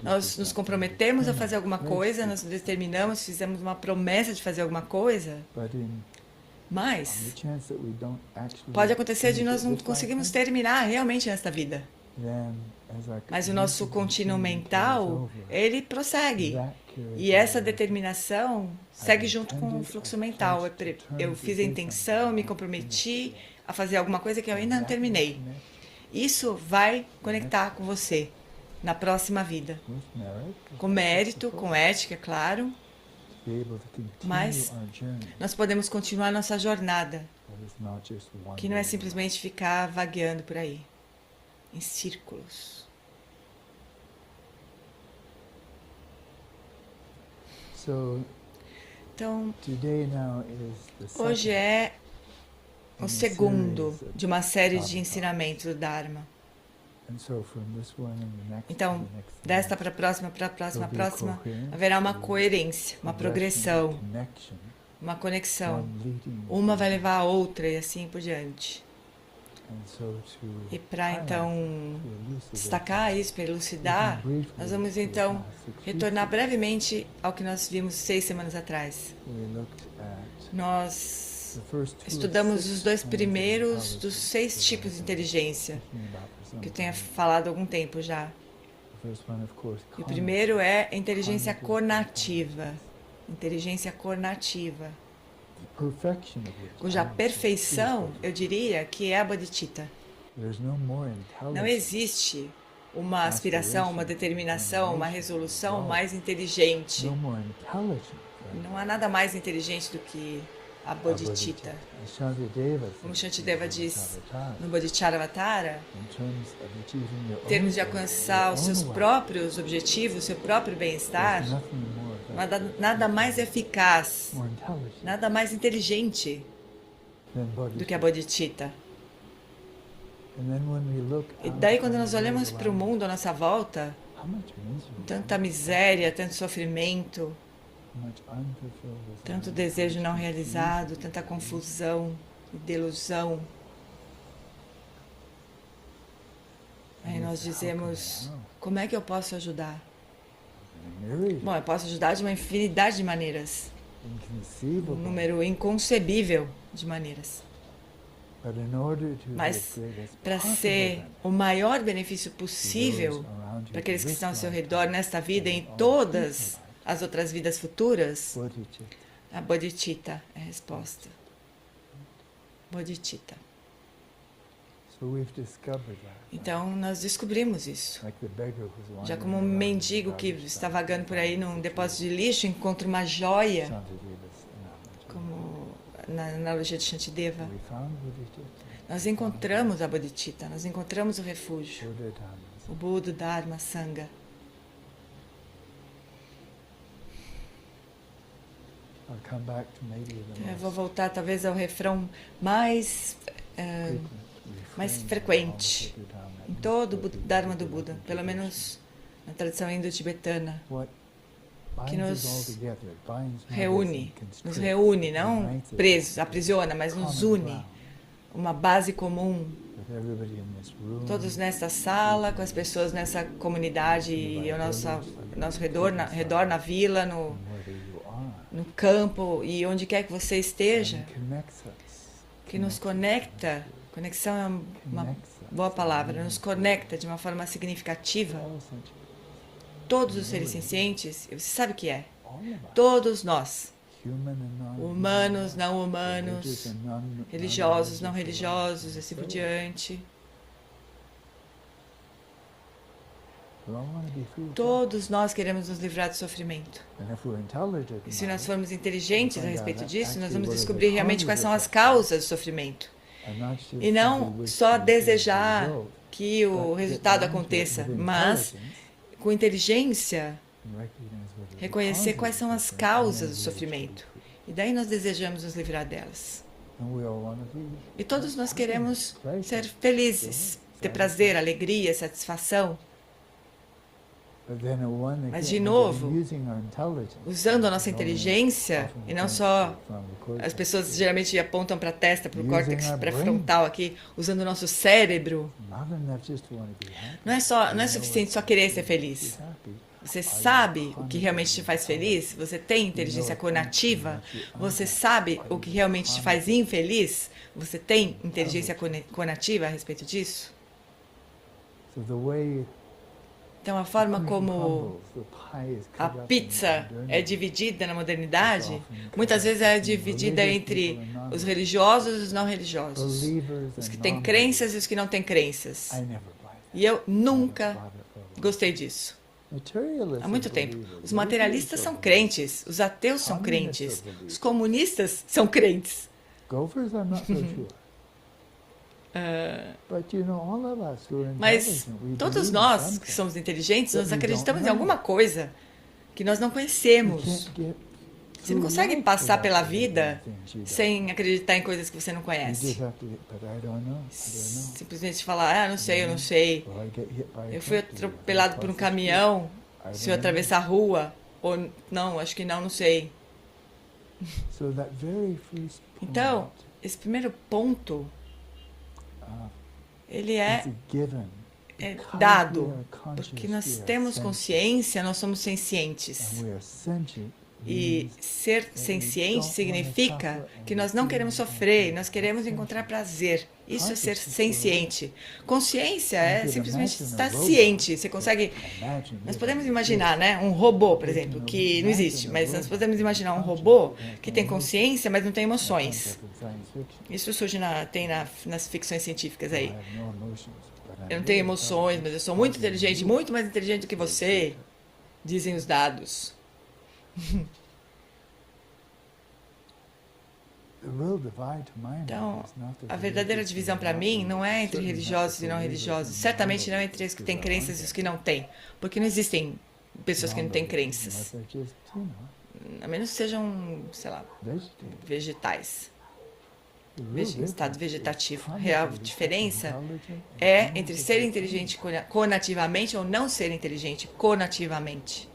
Nós nos comprometemos a fazer alguma coisa, nós determinamos, fizemos uma promessa de fazer alguma coisa, mas pode acontecer de nós não conseguirmos terminar realmente nesta vida. Mas o nosso contínuo mental, ele prossegue. E essa determinação segue junto com o fluxo mental. Eu fiz a intenção, me comprometi a fazer alguma coisa que eu ainda não terminei. Isso vai conectar com você na próxima vida. Com mérito, com ética, claro. Mas nós podemos continuar nossa jornada, que não é simplesmente ficar vagueando por aí, em círculos. Então, hoje é o segundo de uma série de ensinamentos do Dharma. Então, desta para a próxima, haverá uma coerência, uma progressão, uma conexão. Uma vai levar a outra e assim por diante. E para então destacar isso, para elucidar, nós vamos então retornar brevemente ao que nós vimos 6 semanas atrás. Nós estudamos os 2 primeiros dos 6 tipos de inteligência, que eu tenho falado há algum tempo já. E o primeiro é a inteligência conativa. Inteligência conativa, cuja perfeição, eu diria, que é a Bodhicitta. Não existe uma aspiração, uma determinação, uma resolução mais inteligente. Não há nada mais inteligente do que a Bodhicitta. Como Shantideva diz no Bodhicharyavatara, em termos de alcançar os seus próprios objetivos, o seu próprio bem-estar, nada mais eficaz, nada mais inteligente do que a Bodhicitta. E daí quando nós olhamos para o mundo à nossa volta, tanta miséria, tanto sofrimento, Tanto desejo não realizado, tanta confusão e delusão. Aí nós dizemos, como é que eu posso ajudar? Bom, eu posso ajudar de uma infinidade de maneiras. Um número inconcebível de maneiras. Mas para ser o maior benefício possível para aqueles que estão ao seu redor nesta vida e em todas as outras vidas futuras, a bodhicitta é a resposta. Bodhicitta. Então nós descobrimos isso. Já como um mendigo que está vagando por aí num depósito de lixo encontra uma joia, como na analogia de Shantideva. Nós encontramos a bodhicitta, nós encontramos o refúgio, o Buda, Dharma, Sangha. Eu vou voltar talvez ao refrão mais frequente em todo o Dharma do Buda, pelo menos na tradição indo-tibetana, que nos reúne, não presos, aprisiona, mas nos une, uma base comum. Todos nesta sala, com as pessoas nessa comunidade e ao nosso redor, na vila, no campo e onde quer que você esteja, que nos conecta. Conexão é uma boa palavra, nos conecta de uma forma significativa. Todos os seres sencientes, você sabe o que é? Todos nós, humanos, não humanos, religiosos, não religiosos, assim por diante. Todos nós queremos nos livrar do sofrimento. E se nós formos inteligentes a respeito disso, nós vamos descobrir realmente quais são as causas do sofrimento. E não só desejar que o resultado aconteça, mas com inteligência reconhecer quais são as causas do sofrimento. E daí nós desejamos nos livrar delas. E todos nós queremos ser felizes, ter prazer, alegria, satisfação. Mas, de novo, usando a nossa inteligência, e não só as pessoas geralmente apontam para a testa, para o córtex pré-frontal aqui, usando o nosso cérebro, não é suficiente só querer ser feliz. Você sabe o que realmente te faz feliz? Você tem inteligência conativa? Você sabe o que realmente te faz infeliz? Você tem inteligência conativa a respeito disso? Então, a forma como a pizza é dividida na modernidade, muitas vezes é dividida entre os religiosos e os não religiosos, os que têm crenças e os que não têm crenças. E eu nunca gostei disso. Há muito tempo. Os materialistas são crentes, os ateus são crentes, os comunistas são crentes. Mas todos nós que somos inteligentes, nós acreditamos em alguma coisa que nós não conhecemos. Você não consegue passar pela vida sem acreditar em coisas que você não conhece. Simplesmente falar, não sei, eu não sei. Eu fui atropelado por um caminhão, se eu atravessar a rua, ou não, acho que não sei. Então, esse primeiro ponto, ele é dado, porque nós temos consciência, nós somos sencientes. E ser senciente significa que nós não queremos sofrer, nós queremos encontrar prazer. Isso é ser senciente. Consciência é simplesmente estar ciente. Você consegue... Nós podemos imaginar, né, um robô, por exemplo, que não existe, mas nós podemos imaginar um robô que tem consciência, mas não tem emoções. Isso surge nas ficções científicas aí. Eu não tenho emoções, mas eu sou muito inteligente, muito mais inteligente do que você, dizem os dados. Então, a verdadeira divisão para mim não é entre religiosos e não religiosos, certamente não é entre os que têm crenças e os que não têm, porque não existem pessoas que não têm crenças, a menos que sejam, sei lá, vegetais, em estado vegetativo. A real diferença é entre ser inteligente conativamente ou não ser inteligente conativamente.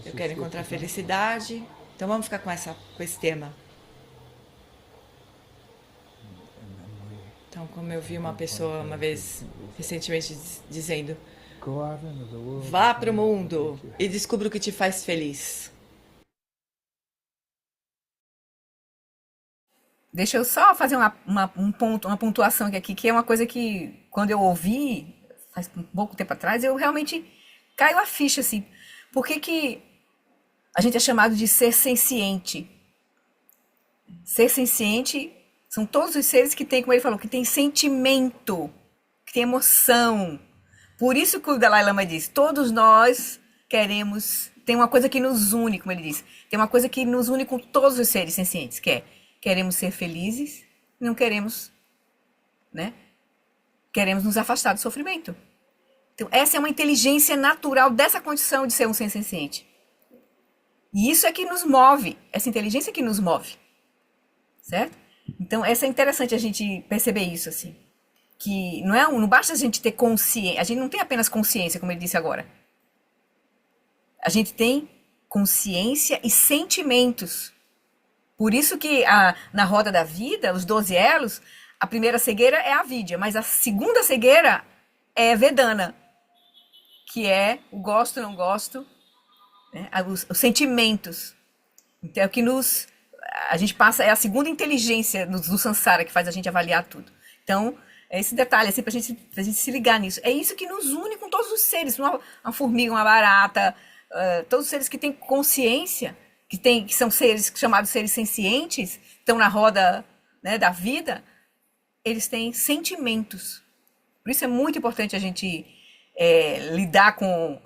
Eu quero encontrar felicidade. Então vamos ficar com esse tema. Então, como eu vi uma pessoa uma vez recentemente dizendo: vá para o mundo e descubra o que te faz feliz. Deixa eu só fazer uma pontuação aqui, que é uma coisa que, quando eu ouvi, faz um pouco tempo atrás, eu realmente caiu a ficha, assim. Por que a gente é chamado de ser senciente? Ser senciente são todos os seres que têm, como ele falou, que tem sentimento, que tem emoção. Por isso que o Dalai Lama diz, todos nós queremos, tem uma coisa que nos une, como ele diz, tem uma coisa que nos une com todos os seres sencientes, que é, queremos ser felizes, não queremos, né? Queremos nos afastar do sofrimento. Então, essa é uma inteligência natural dessa condição de ser um ser senciente. E isso é que nos move, essa inteligência que nos move. Certo? Então, essa é interessante a gente perceber isso, assim. Que não basta a gente ter consciência, a gente não tem apenas consciência, como ele disse agora. A gente tem consciência e sentimentos. Por isso que na roda da vida, os 12 elos, a primeira cegueira é a avidya, mas a segunda cegueira é vedana, que é o gosto, não gosto, né? Os sentimentos. Então, é o que a gente passa, é a segunda inteligência do samsara que faz a gente avaliar tudo. Então, é esse detalhe, assim, pra gente se ligar nisso. É isso que nos une com todos os seres, uma formiga, uma barata, todos os seres que têm consciência, que são seres chamados seres sencientes, estão na roda, né, da vida, eles têm sentimentos. Por isso é muito importante a gente lidar com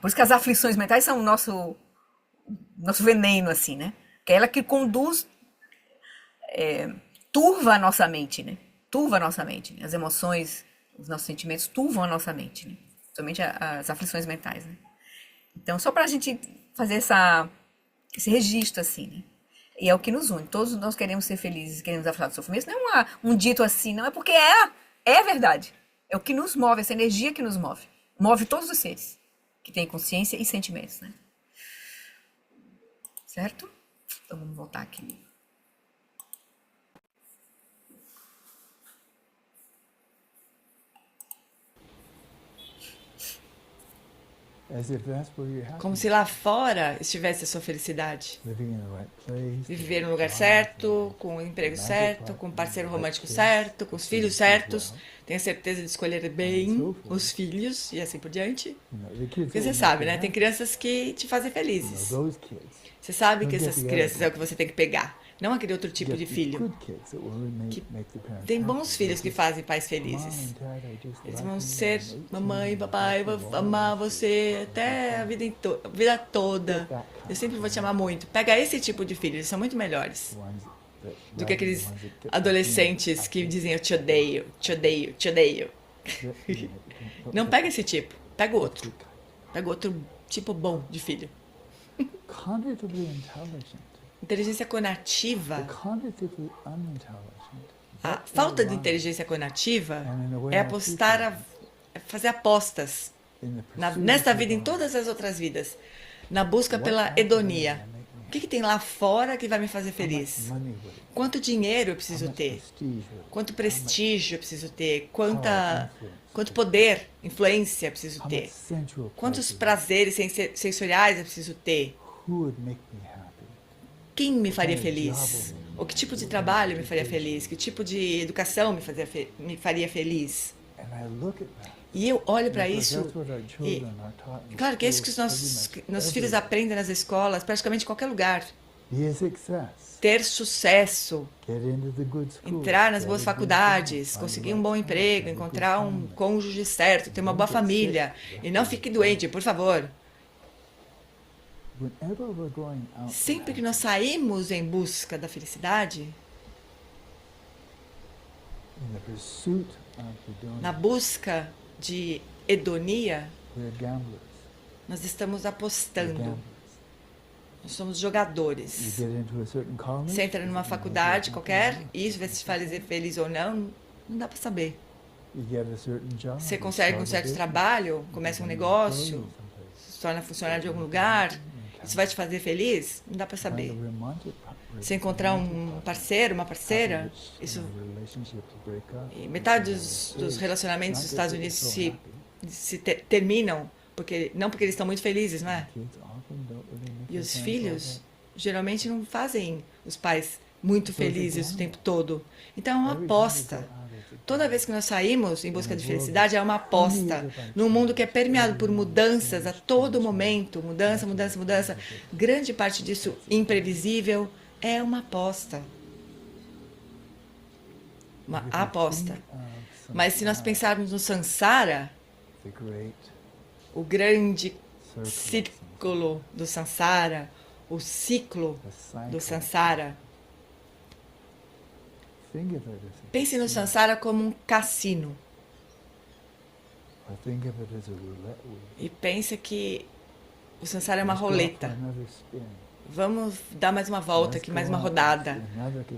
por isso que as aflições mentais são o nosso veneno, assim, né? Que é ela que conduz, turva a nossa mente, né? Turva a nossa mente. Né? As emoções, os nossos sentimentos turvam a nossa mente, né? Somente as aflições mentais, né? Então, só para a gente fazer esse registro, assim, né? E é o que nos une. Todos nós queremos ser felizes, queremos afastar do sofrimento. Isso não é um dito assim, não. É porque é verdade. É o que nos move, essa energia que nos move. Move todos os seres que têm consciência e sentimentos, né? Certo? Então, vamos voltar aqui. Como se lá fora estivesse a sua felicidade. Viver no lugar certo, com o emprego certo, com o parceiro romântico certo, com os filhos certos. Tenha certeza de escolher bem os filhos e assim por diante. Porque você sabe, né? Tem crianças que te fazem felizes. Você sabe que essas crianças é o que você tem que pegar. Não aquele outro tipo de filho. Tem bons filhos que fazem pais felizes. Eles vão ser, mamãe, papai, eu vou amar você até a vida toda. Eu sempre vou te amar muito. Pega esse tipo de filho, eles são muito melhores do que aqueles adolescentes que dizem eu te odeio, te odeio, te odeio. Não pega esse tipo, pega outro. Pega outro tipo bom de filho. Inteligência conativa, a falta de inteligência conativa é fazer apostas nesta vida, em todas as outras vidas, na busca pela hedonia. O que tem lá fora que vai me fazer feliz? Quanto dinheiro eu preciso ter? Quanto prestígio eu preciso ter? Quanto poder, influência eu preciso ter? Quantos prazeres sensoriais eu preciso ter? Quem me faria feliz? Ou que tipo de trabalho me faria feliz? Que tipo de educação me faria feliz? E eu olho para isso e, claro que é isso que os nossos filhos aprendem nas escolas, praticamente em qualquer lugar. Ter sucesso, entrar nas boas faculdades, conseguir um bom emprego, encontrar um cônjuge certo, ter uma boa família. E não fique doente, por favor. Sempre que nós saímos em busca da felicidade, na busca de hedonia, nós estamos apostando. Nós somos jogadores. Você entra numa faculdade qualquer, e isso vai te fazer feliz ou não, não dá para saber. Você consegue um certo trabalho, começa um negócio, torna funcionário de algum lugar, isso vai te fazer feliz? Não dá para saber. Se encontrar um parceiro, uma parceira, isso, e metade dos relacionamentos dos Estados Unidos terminam não porque eles estão muito felizes, não é? E os filhos geralmente não fazem os pais muito felizes o tempo todo. Então é uma aposta. Toda vez que nós saímos em busca de felicidade, é uma aposta. Num mundo que é permeado por mudanças a todo momento, mudança, mudança, mudança, grande parte disso imprevisível, é uma aposta. Uma aposta. Mas se nós pensarmos no Sansara, o grande círculo do Sansara, o ciclo do Sansara, pense no Sansara como um cassino. E pense que o Sansara é uma roleta. Vamos dar mais uma volta aqui, mais uma rodada.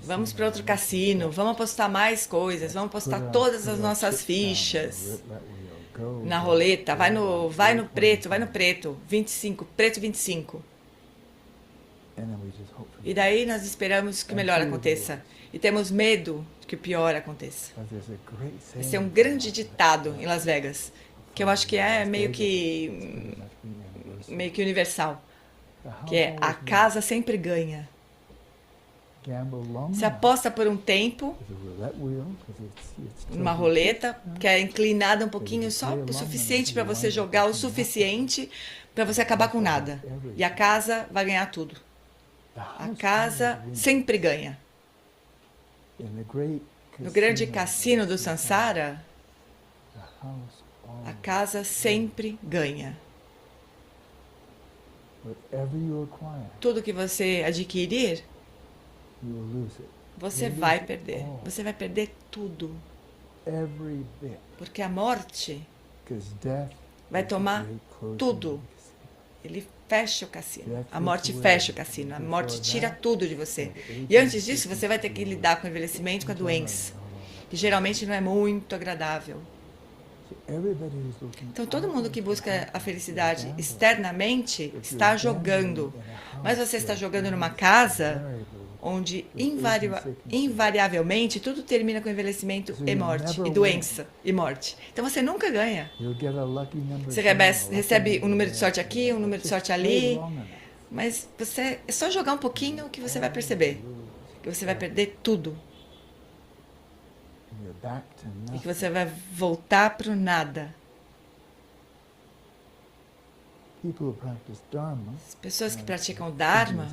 Vamos para outro cassino, vamos apostar mais coisas, vamos apostar todas as nossas fichas na roleta. Vai no preto, 25, preto 25. E daí nós esperamos que o melhor aconteça. E temos medo de que o pior aconteça. Esse é um grande ditado em Las Vegas, que eu acho que é meio que universal, que é: a casa sempre ganha. Se aposta por um tempo numa roleta que é inclinada um pouquinho, só o suficiente para você jogar, o suficiente para você acabar com nada. E a casa vai ganhar tudo. A casa sempre ganha. No grande cassino do Sansara, a casa sempre ganha. Tudo que você adquirir, você vai perder. Você vai perder tudo. Porque a morte vai tomar tudo. Ele fecha o cassino. A morte fecha o cassino. A morte tira tudo de você. E antes disso, você vai ter que lidar com o envelhecimento, com a doença, que geralmente não é muito agradável. Então, todo mundo que busca a felicidade externamente está jogando. Mas você está jogando numa casa onde invariavelmente tudo termina com envelhecimento e morte, e doença e morte. Então você nunca ganha. Você recebe um número de sorte aqui, um número de sorte ali, mas é só jogar um pouquinho que você vai perceber que você vai perder tudo. E que você vai voltar para o nada. As pessoas que praticam o Dharma,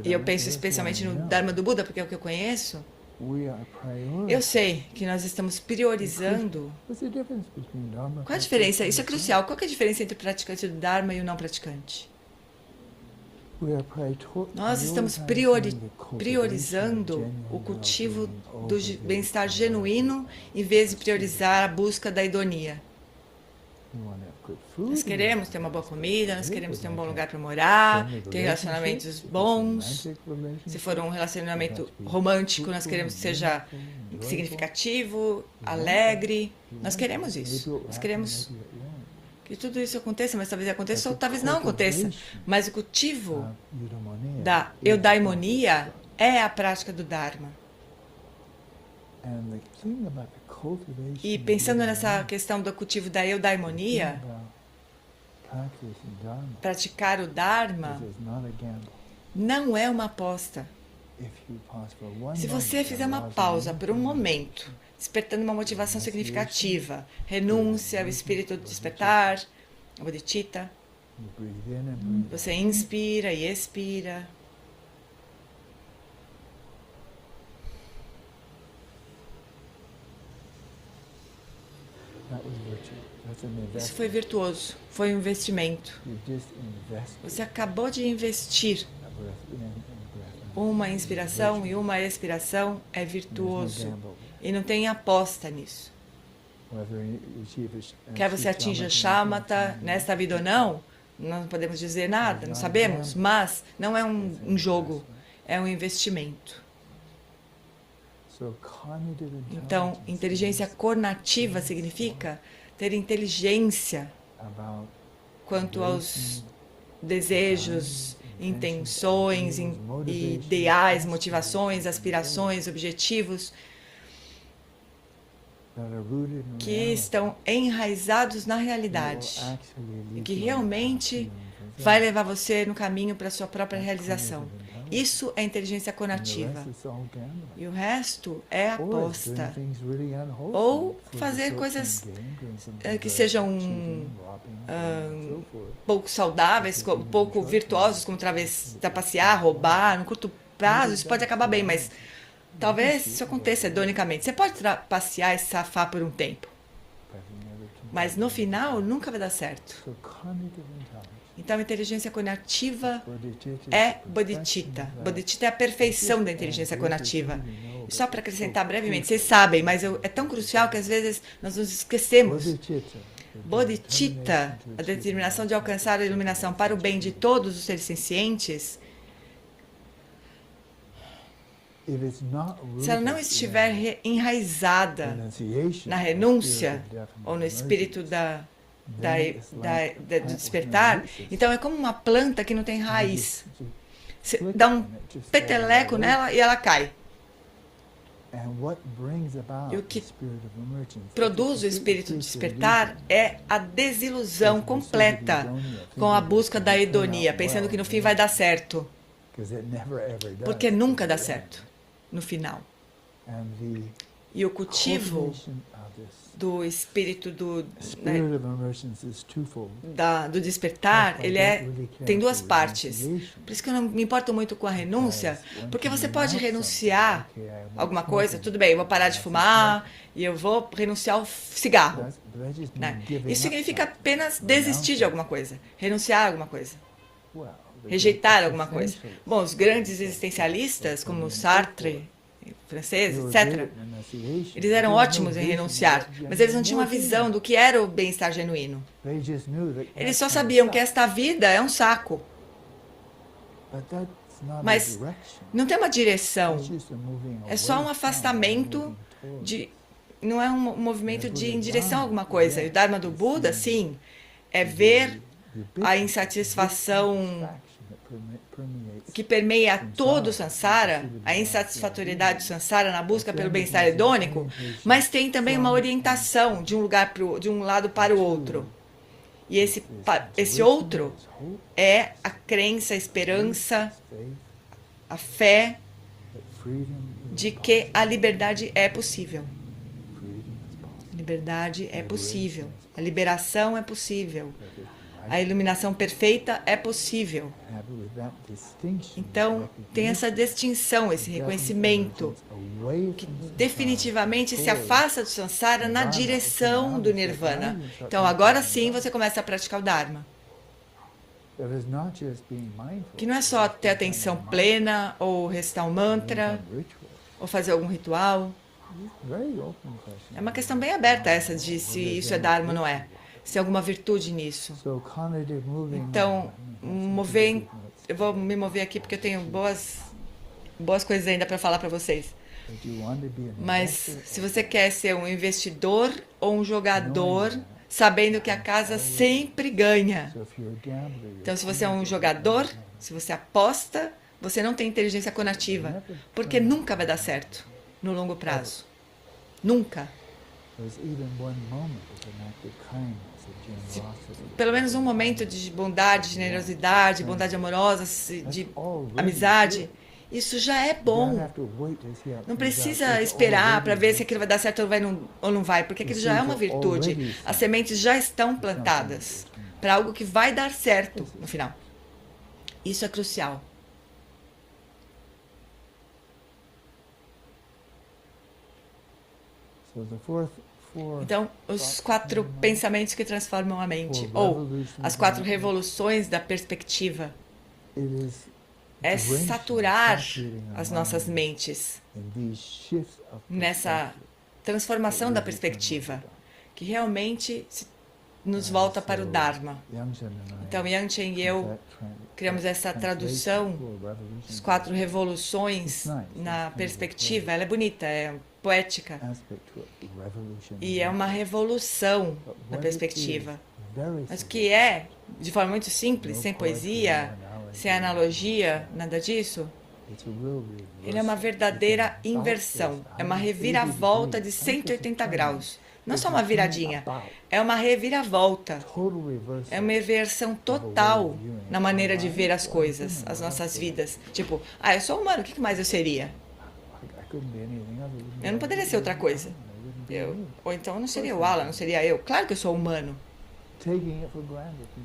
e eu penso especialmente no Dharma do Buda, porque é o que eu conheço, eu sei que nós estamos priorizando. Qual a diferença? Isso é crucial. Qual é a diferença entre o praticante do Dharma e o não praticante? Nós estamos priorizando o cultivo do bem-estar genuíno em vez de priorizar a busca da hedonia. Nós queremos ter uma boa comida, nós queremos ter um bom lugar para morar, ter relacionamentos bons. Se for um relacionamento romântico, nós queremos que seja significativo, alegre. Nós queremos isso. Nós queremos que tudo isso aconteça, mas talvez aconteça ou talvez não aconteça. Mas o cultivo da eudaimonia é a prática do Dharma. E pensando nessa questão do cultivo da eudaimonia, praticar o Dharma não é uma aposta. Se você fizer uma pausa por um momento, despertando uma motivação significativa, renúncia ao espírito do despertar, a bodhicitta, você inspira e expira. Isso foi virtuoso, foi um investimento. Você acabou de investir. Uma inspiração e uma expiração é virtuoso. E não tem aposta nisso. Quer você atinja Shamatha nesta vida ou não, não podemos dizer nada, não sabemos, mas não é um jogo, é um investimento. Então, inteligência cornativa significa ter inteligência quanto aos desejos, intenções, ideais, motivações, aspirações, objetivos que estão enraizados na realidade e que realmente vai levar você no caminho para a sua própria realização. Isso é inteligência conativa. E o resto é aposta. Ou fazer coisas que sejam pouco saudáveis, pouco virtuosos, como trapacear, roubar. No curto prazo, isso pode acabar bem, mas talvez isso aconteça hedonicamente. Você pode trapacear e safar por um tempo, mas no final nunca vai dar certo. Então, a inteligência conativa é bodhicitta. Bodhicitta é a perfeição da inteligência conativa. E só para acrescentar brevemente, vocês sabem, mas é tão crucial que às vezes nós nos esquecemos. Bodhicitta, a determinação de alcançar a iluminação para o bem de todos os seres sencientes, se ela não estiver enraizada na renúncia ou no espírito do despertar, então é como uma planta que não tem raiz. Você dá um peteleco nela e ela cai. E o que produz o espírito despertar é a desilusão completa com a busca da hedonia, pensando que no fim vai dar certo. Porque nunca dá certo no final. E o cultivo do espírito do despertar, tem duas partes. Por isso que eu não me importo muito com a renúncia, porque você pode renunciar a alguma coisa, tudo bem, eu vou parar de fumar e eu vou renunciar ao cigarro. Né? Isso significa apenas desistir de alguma coisa, renunciar a alguma coisa, rejeitar alguma coisa. Bom, os grandes existencialistas, como Sartre, franceses, etc., eles eram ótimos em renunciar, mas eles não tinham uma visão do que era o bem-estar genuíno. Eles só sabiam que esta vida é um saco. Mas não tem uma direção. É só um afastamento não é um movimento em direção a alguma coisa. E o Dharma do Buda, sim, é ver a insatisfação que permeia todo o samsara, a insatisfatoriedade do samsara na busca pelo bem-estar hedônico, mas tem também uma orientação de um lado para o outro. E esse outro é a crença, a esperança, a fé de que a liberdade é possível. A liberdade é possível. A liberação é possível. A iluminação perfeita é possível. Então, tem essa distinção, esse reconhecimento, que definitivamente se afasta do samsara na direção do nirvana. Então, agora sim, você começa a praticar o Dharma. Que não é só ter atenção plena, ou recitar um mantra, ou fazer algum ritual. É uma questão bem aberta essa de se isso é Dharma ou não é. Se há alguma virtude nisso. Então, eu vou me mover aqui porque eu tenho boas coisas ainda para falar para vocês. Mas se você quer ser um investidor ou um jogador, sabendo que a casa sempre ganha. Então, se você é um jogador, se você aposta, você não tem inteligência conativa, porque nunca vai dar certo no longo prazo. Nunca. Pelo menos um momento de bondade, generosidade, bondade amorosa, de amizade, isso já é bom. Não precisa esperar para ver se aquilo vai dar certo ou não vai, porque aquilo já é uma virtude. As sementes já estão plantadas para algo que vai dar certo no final. Isso é crucial. Então, os 4 pensamentos que transformam a mente, ou as 4 revoluções da perspectiva, é saturar as nossas mentes nessa transformação da perspectiva, que realmente nos volta para o Dharma. Então, Yangchen e eu criamos essa tradução, as 4 revoluções na perspectiva. Ela é bonita, é poética. E é uma revolução na perspectiva. Mas o que é, de forma muito simples, sem poesia, sem analogia, nada disso, ele é uma verdadeira inversão. É uma reviravolta de 180 graus. Não só uma viradinha, é uma reviravolta. É uma inversão total na maneira de ver as coisas, as nossas vidas. Tipo, eu sou humano, o que mais eu seria? Eu não poderia ser outra coisa. Ou então não seria o Alan, não seria eu. Claro que eu sou humano.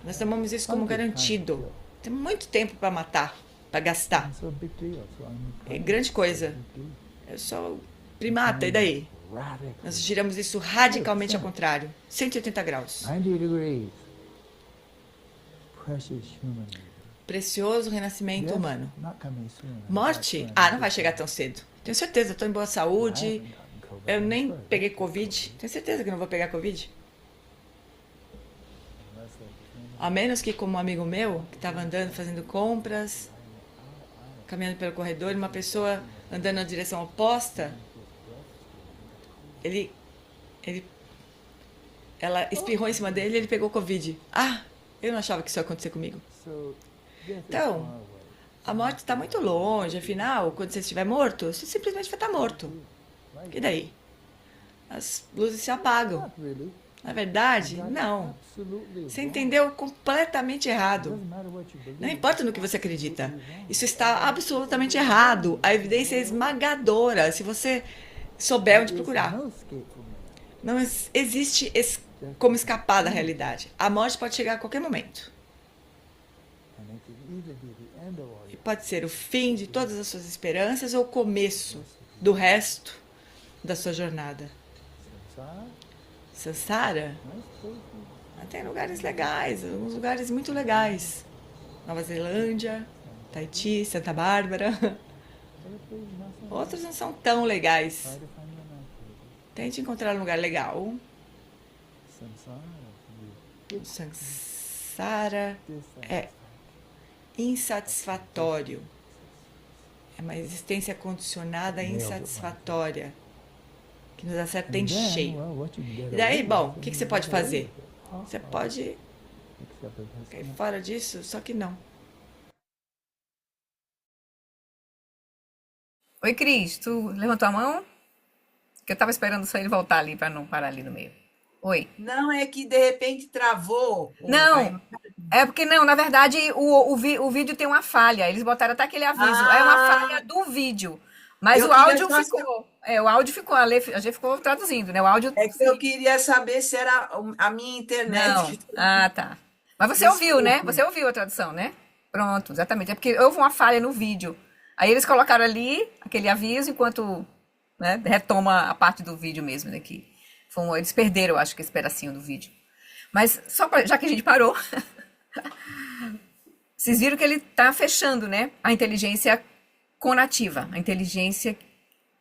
Nós tomamos isso como garantido. Tem muito tempo para matar, para gastar. É grande coisa. Eu sou primata, e daí? Nós giramos isso radicalmente ao contrário. 180 graus. Precioso renascimento humano. Morte? Não vai chegar tão cedo. Tenho certeza, estou em boa saúde. Eu nem peguei Covid. Tenho certeza que não vou pegar Covid. A menos que, como um amigo meu, que estava andando, fazendo compras, caminhando pelo corredor, e uma pessoa andando na direção oposta, ela espirrou em cima dele e ele pegou Covid. Eu não achava que isso ia acontecer comigo. Então, a morte está muito longe. Afinal, quando você estiver morto, você simplesmente vai estar morto. E daí? As luzes se apagam. Na verdade, não. Você entendeu completamente errado. Não importa no que você acredita. Isso está absolutamente errado. A evidência é esmagadora. Se você souber onde procurar. Não existe como escapar da realidade. A morte pode chegar a qualquer momento. E pode ser o fim de todas as suas esperanças ou o começo do resto da sua jornada. Sansara? Tem lugares legais, alguns lugares muito legais. Nova Zelândia, Tahiti, Santa Bárbara. Outros não são tão legais. Tente encontrar um lugar legal. Sansara é insatisfatório. É uma existência condicionada e insatisfatória, que nos acerta em cheio. E daí, bom, o que você pode fazer? Você pode cair fora disso, só que não. Oi, Cris, tu levantou a mão? Que eu tava esperando só ele voltar ali para não parar ali no meio. Oi. Não, é que de repente travou. Não, é porque não, na verdade o vídeo tem uma falha. Eles botaram até aquele aviso. É uma falha do vídeo. Mas Eu o áudio queria só ficou. O áudio ficou. A gente ficou traduzindo, né? O áudio. É que eu queria saber se era a minha Não. internet. Tá. Mas você ouviu, né? Desculpe. Você ouviu a tradução, né? Pronto, exatamente. É porque houve uma falha no vídeo. Aí eles colocaram ali aquele aviso enquanto, né, retoma a parte do vídeo mesmo daqui. Eles perderam, eu acho, que esse pedacinho do vídeo. Mas já que a gente parou, vocês viram que ele está fechando, né? A inteligência conativa, a inteligência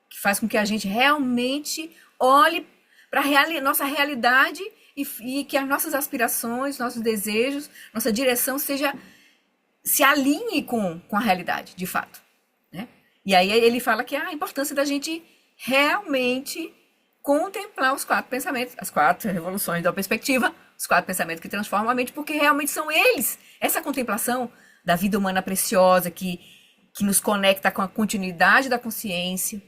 que faz com que a gente realmente olhe para a nossa realidade e que as nossas aspirações, nossos desejos, nossa direção se alinhe com a realidade, de fato. Né? E aí ele fala que a importância da gente realmente contemplar os 4 pensamentos, as 4 revoluções da perspectiva, os 4 pensamentos que transformam a mente, porque realmente são eles, essa contemplação da vida humana preciosa que nos conecta com a continuidade da consciência,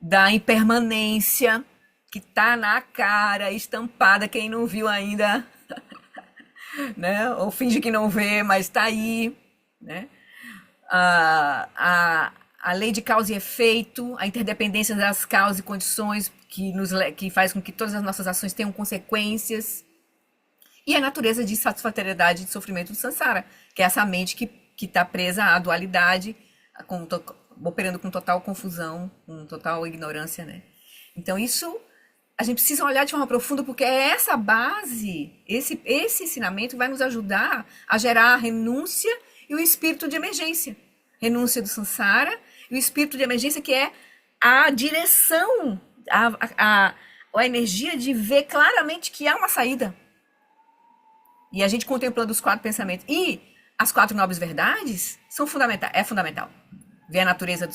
da impermanência, que está na cara, estampada, quem não viu ainda, né? Ou finge que não vê, mas está aí, né? A lei de causa e efeito, a interdependência das causas e condições que faz com que todas as nossas ações tenham consequências, e a natureza de satisfatoriedade e de sofrimento do Sansara, que é essa mente que está presa à dualidade, operando com total confusão, com total ignorância, né? Então isso a gente precisa olhar de forma profunda, porque é essa base, esse ensinamento vai nos ajudar a gerar a renúncia e o espírito de emergência. Renúncia do Sansara e o espírito de emergência, que é a direção, a energia de ver claramente que há uma saída. E a gente contemplando os 4 pensamentos e as 4 nobres verdades é fundamental. Ver a natureza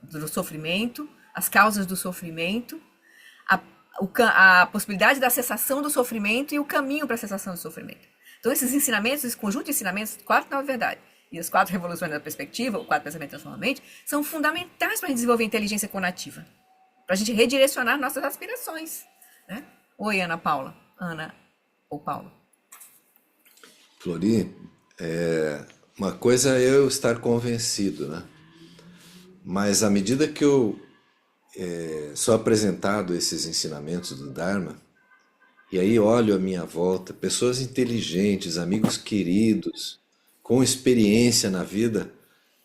do sofrimento, as causas do sofrimento, a possibilidade da cessação do sofrimento e o caminho para a cessação do sofrimento. Então, esses ensinamentos, esse conjunto de ensinamentos, 4 nova verdade e as 4 revoluções da perspectiva, o 4 pensamento transformamente, são fundamentais para a gente desenvolver inteligência conativa, para a gente redirecionar nossas aspirações. Né? Oi, Ana Paula. Ana ou Paulo. Flori, uma coisa é eu estar convencido, né? Mas à medida que eu sou apresentado esses ensinamentos do Dharma, e aí olho à minha volta, pessoas inteligentes, amigos queridos, com experiência na vida,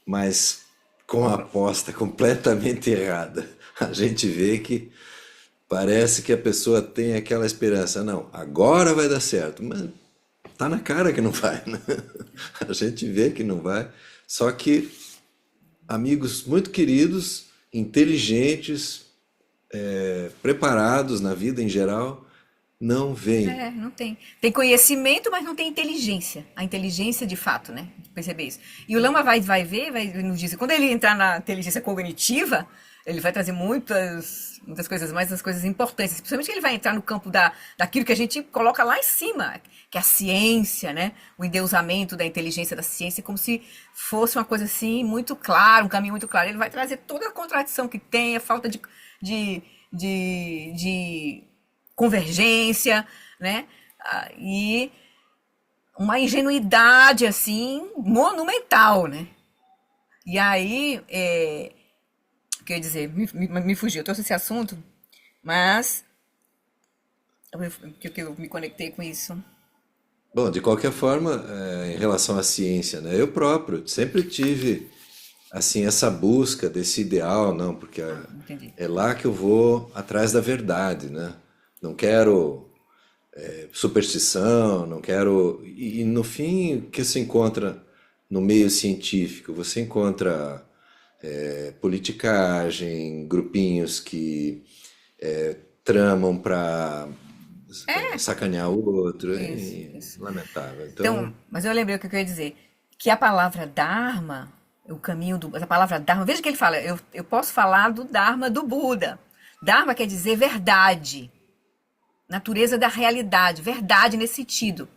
mas com a aposta completamente errada. A gente vê que parece que a pessoa tem aquela esperança, não, agora vai dar certo, mas tá na cara que não vai, né? A gente vê que não vai, só que amigos muito queridos, inteligentes, preparados na vida em geral, não veem. Não tem. Tem conhecimento, mas não tem inteligência. A inteligência de fato, né? Perceber isso. E o Lama vai ver, vai nos dizer, quando ele entrar na inteligência cognitiva, ele vai trazer muitas coisas, mais as coisas importantes. Principalmente que ele vai entrar no campo daquilo que a gente coloca lá em cima, que é a ciência, né? O endeusamento da inteligência da ciência, como se fosse uma coisa assim, muito clara, um caminho muito claro. Ele vai trazer toda a contradição que tem, a falta de convergência, né? E uma ingenuidade, assim, monumental, né? E aí, quer dizer, me fugiu, eu trouxe esse assunto, mas eu me conectei com isso. Bom, de qualquer forma, em relação à ciência, né? Eu próprio sempre tive assim essa busca desse ideal, não, porque Entendi. é lá que eu vou atrás da verdade, né? Não quero superstição, não quero. E no fim, o que se encontra no meio científico? Você encontra politicagem, grupinhos que tramam para sacanear o outro, Isso. lamentável. Então, Então, mas eu lembrei o que eu ia dizer, que a palavra Dharma, o caminho a palavra Dharma, veja que ele fala, eu posso falar do Dharma do Buda. Dharma quer dizer verdade, natureza da realidade, verdade nesse sentido,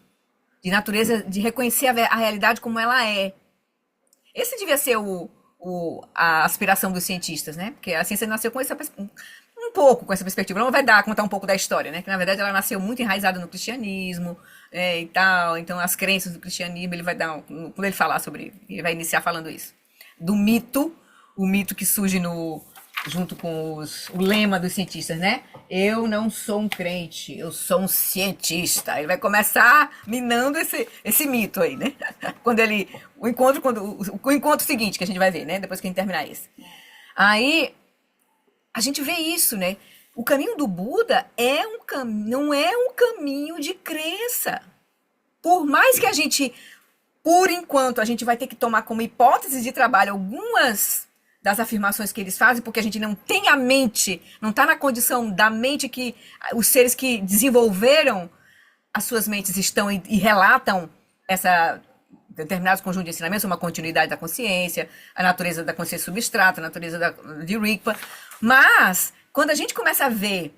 de natureza, de reconhecer a realidade como ela é. Esse devia ser a aspiração dos cientistas, né? Porque a ciência nasceu com um pouco com essa perspectiva. Não vai contar um pouco da história, né? Que na verdade ela nasceu muito enraizada no cristianismo e tal. Então as crenças do cristianismo, ele vai dar, quando ele falar sobre, ele vai iniciar falando isso. Do mito, o mito que surge junto com o lema dos cientistas, né? Eu não sou um crente, eu sou um cientista. Ele vai começar minando esse mito aí, né? O encontro seguinte que a gente vai ver, né? Depois que a gente terminar esse. Aí a gente vê isso, né? O caminho do Buda não é um caminho de crença. Por mais que por enquanto, a gente vai ter que tomar como hipótese de trabalho algumas das afirmações que eles fazem, porque a gente não tem a mente, não está na condição da mente que os seres que desenvolveram as suas mentes estão e relatam determinados conjuntos de ensinamentos, uma continuidade da consciência, a natureza da consciência substrata, a natureza de Rigpa. Mas, quando a gente começa a ver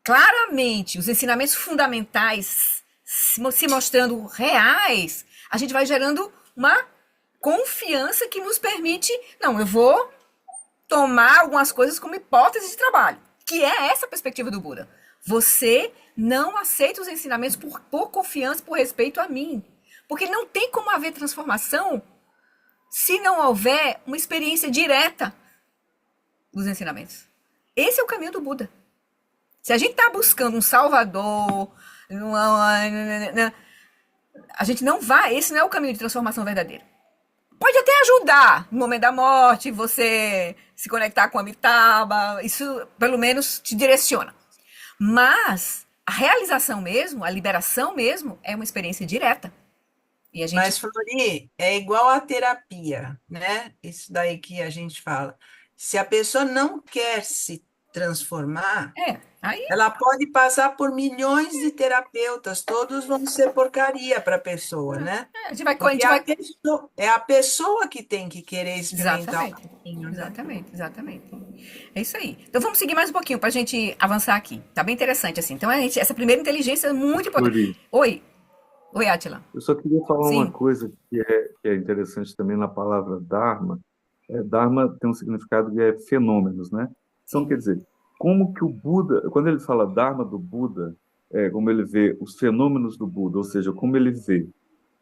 claramente os ensinamentos fundamentais se mostrando reais, a gente vai gerando uma confiança que nos permite, não, eu vou tomar algumas coisas como hipótese de trabalho, que é essa perspectiva do Buda. Você não aceita os ensinamentos por confiança, por respeito a mim. Porque não tem como haver transformação se não houver uma experiência direta dos ensinamentos. Esse é o caminho do Buda. Se a gente está buscando um salvador, a gente não vai, esse não é o caminho de transformação verdadeira. Pode até ajudar no momento da morte, você se conectar com a Amitabha, isso pelo menos te direciona. Mas a realização mesmo, a liberação mesmo, é uma experiência direta. E a gente... Mas, Flori, é igual a terapia, né? Isso daí que a gente fala. Se a pessoa não quer se transformar, Aí ela pode passar por milhões de terapeutas, todos vão ser porcaria para a pessoa, né? a Porque gente vai. é a pessoa que tem que querer experimentar um Exatamente. pouquinho, né? Exatamente, exatamente. É isso aí. Então vamos seguir mais um pouquinho para a gente avançar aqui. Tá bem interessante assim. Então essa primeira inteligência é muito importante. Yuri, Oi, oi, Átila. eu só queria falar uma Sim, coisa que é interessante também na palavra Dharma. Dharma tem um significado que é fenômenos, né? Então, sim, quer dizer, como que o Buda, quando ele fala Dharma do Buda, como ele vê os fenômenos do Buda, ou seja, como ele vê,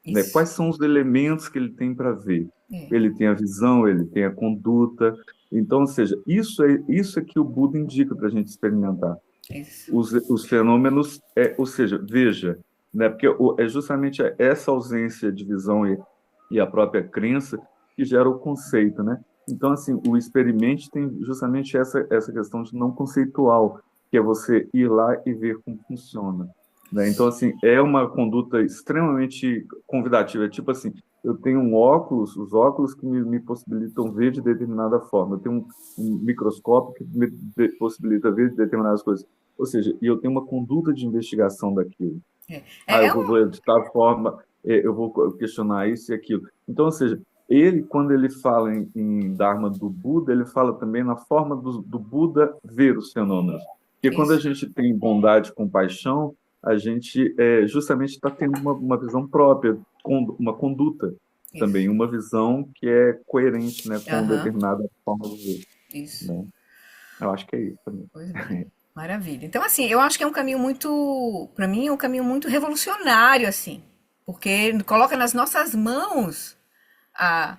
né? isso. Quais são os elementos que ele tem para ver? É, Ele tem a visão, ele tem a conduta. Então, ou seja, isso é que o Buda indica para a gente experimentar. isso. Os fenômenos, ou seja, veja, né? Porque é justamente essa ausência de visão e a própria crença que gera o conceito, né? Então, assim, o experimente tem justamente essa questão de não conceitual, que é você ir lá e ver como funciona, né? Então, assim, é uma conduta extremamente convidativa. É tipo assim, eu tenho um óculos, os óculos que me possibilitam ver de determinada forma. Eu tenho um microscópio que me possibilita ver de determinadas coisas. Ou seja, e eu tenho uma conduta de investigação daquilo. É, Ah, eu é vou um. ver de tal forma, eu vou questionar isso e aquilo. Então, ou seja, ele, quando ele fala em Dharma do Buda, ele fala também na forma do Buda ver os fenômenos. Porque quando a Isso. gente tem bondade e compaixão, a gente justamente está tendo uma visão própria, uma conduta Isso. também, uma visão que é coerente, né, com Aham. determinada forma de ver, Isso. né? Eu acho que é isso também. Pois bem. Maravilha. Então, assim, eu acho que é um caminho muito, para mim, é um caminho muito revolucionário, assim, porque coloca nas nossas mãos a,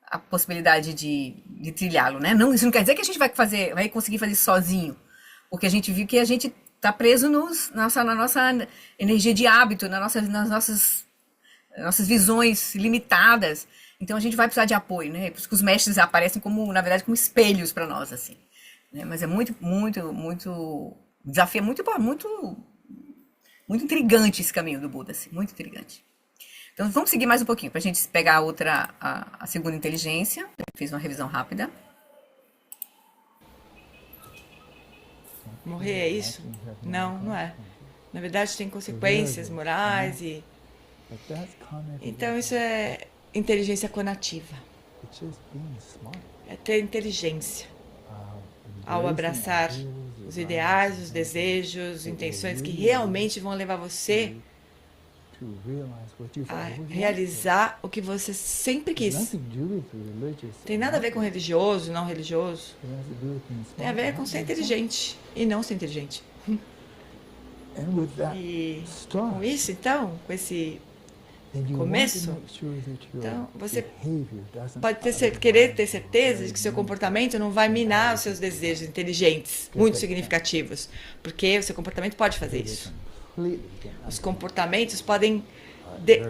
a possibilidade de trilhá-lo, né? Não, isso não quer dizer que a gente vai conseguir fazer sozinho, porque a gente viu que a gente está preso na nossa energia de hábito, nas nossas visões limitadas. Então a gente vai precisar de apoio, né? Por isso que os mestres aparecem como, na verdade, como espelhos para nós, assim. Né? Mas é muito, muito, muito desafio, muito intrigante esse caminho do Buda, assim, muito intrigante. Então vamos seguir mais um pouquinho para a gente pegar a segunda inteligência. Eu fiz uma revisão rápida. Morrer é isso? Não, não é. Na verdade, tem consequências morais e. Então, isso é inteligência conativa. É ter inteligência ao abraçar os ideais, os desejos, intenções que realmente vão levar você a realizar o que você sempre quis. Tem nada a ver com religioso, não religioso. Tem a ver com ser inteligente e não ser inteligente. E com isso, então, com esse começo, então você pode querer ter certeza de que seu comportamento não vai minar os seus desejos inteligentes, muito significativos, porque o seu comportamento pode fazer isso. Os comportamentos podem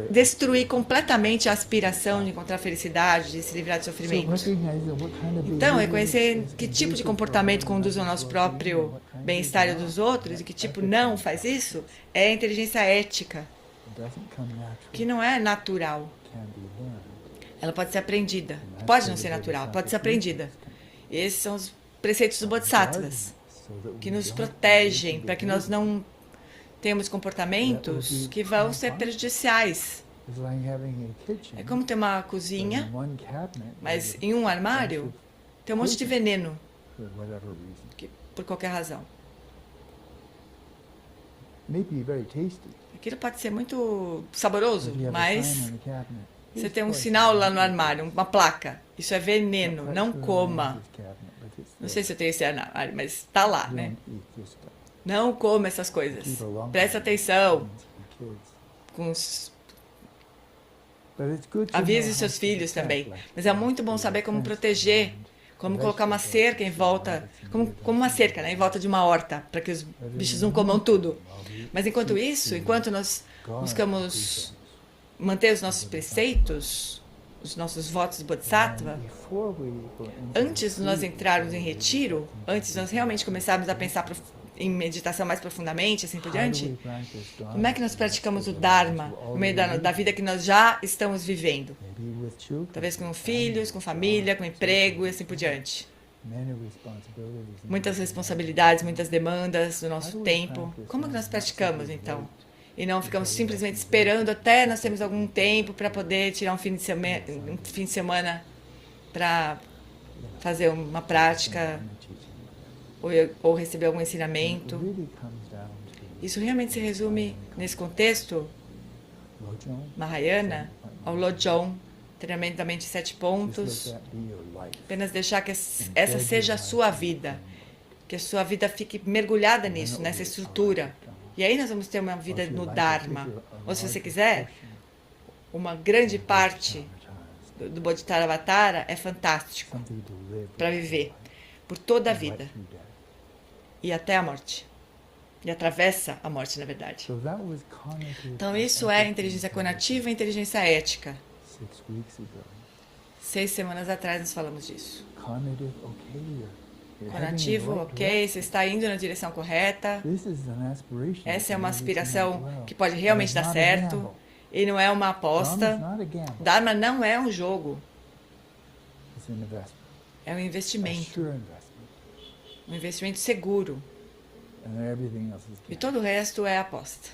destruir completamente a aspiração de encontrar felicidade, de se livrar de sofrimento. Então, reconhecer que tipo de comportamento conduz ao nosso próprio bem-estar e dos outros e que tipo não faz isso é a inteligência ética, que não é natural. Ela pode ser aprendida. Pode não ser natural, pode ser aprendida. Esses são os preceitos dos Bodhisattvas, que nos protegem para que nós não temos comportamentos que vão ser prejudiciais. É como ter uma cozinha, mas em um armário tem um monte de veneno, por qualquer razão. Aquilo pode ser muito saboroso, mas você tem um sinal lá no armário, uma placa. Isso é veneno, não coma. Não sei se eu tenho esse armário, mas está lá, né? Não coma essas coisas. Preste atenção. Avise seus filhos também. Mas é muito bom saber como proteger, como colocar uma cerca em volta, como uma cerca, né, em volta de uma horta, para que os bichos não comam tudo. Mas enquanto isso, enquanto nós buscamos manter os nossos preceitos, os nossos votos Bodhisattva, antes de nós entrarmos em retiro, antes de nós realmente começarmos a pensar em meditação mais profundamente, assim por diante, como é que nós praticamos o Dharma no meio da vida que nós já estamos vivendo? Talvez com filhos, com família, com emprego e assim por diante. muitas responsabilidades, muitas demandas do nosso tempo. Como que nós praticamos, então? E não ficamos simplesmente esperando até nós termos algum tempo para poder tirar um fim de semana para fazer uma prática ou receber algum ensinamento. Isso realmente se resume, nesse contexto Mahayana, ao Lojong, treinamento da mente em 7 pontos. Apenas deixar que essa seja a sua vida, que a sua vida fique mergulhada nisso, nessa estrutura. E aí nós vamos ter uma vida no Dharma. Ou se você quiser, uma grande parte do Bodhisattva é fantástico para viver por toda a vida e até a morte. E atravessa a morte, na verdade. Então isso é inteligência cognitiva e inteligência ética. 6 semanas atrás nós falamos disso. Cognitivo, ok, você está indo na direção correta. Essa é uma aspiração que pode realmente dar certo. E não é uma aposta. Dharma não é um jogo. É um investimento. Um investimento seguro. E todo o resto é aposta.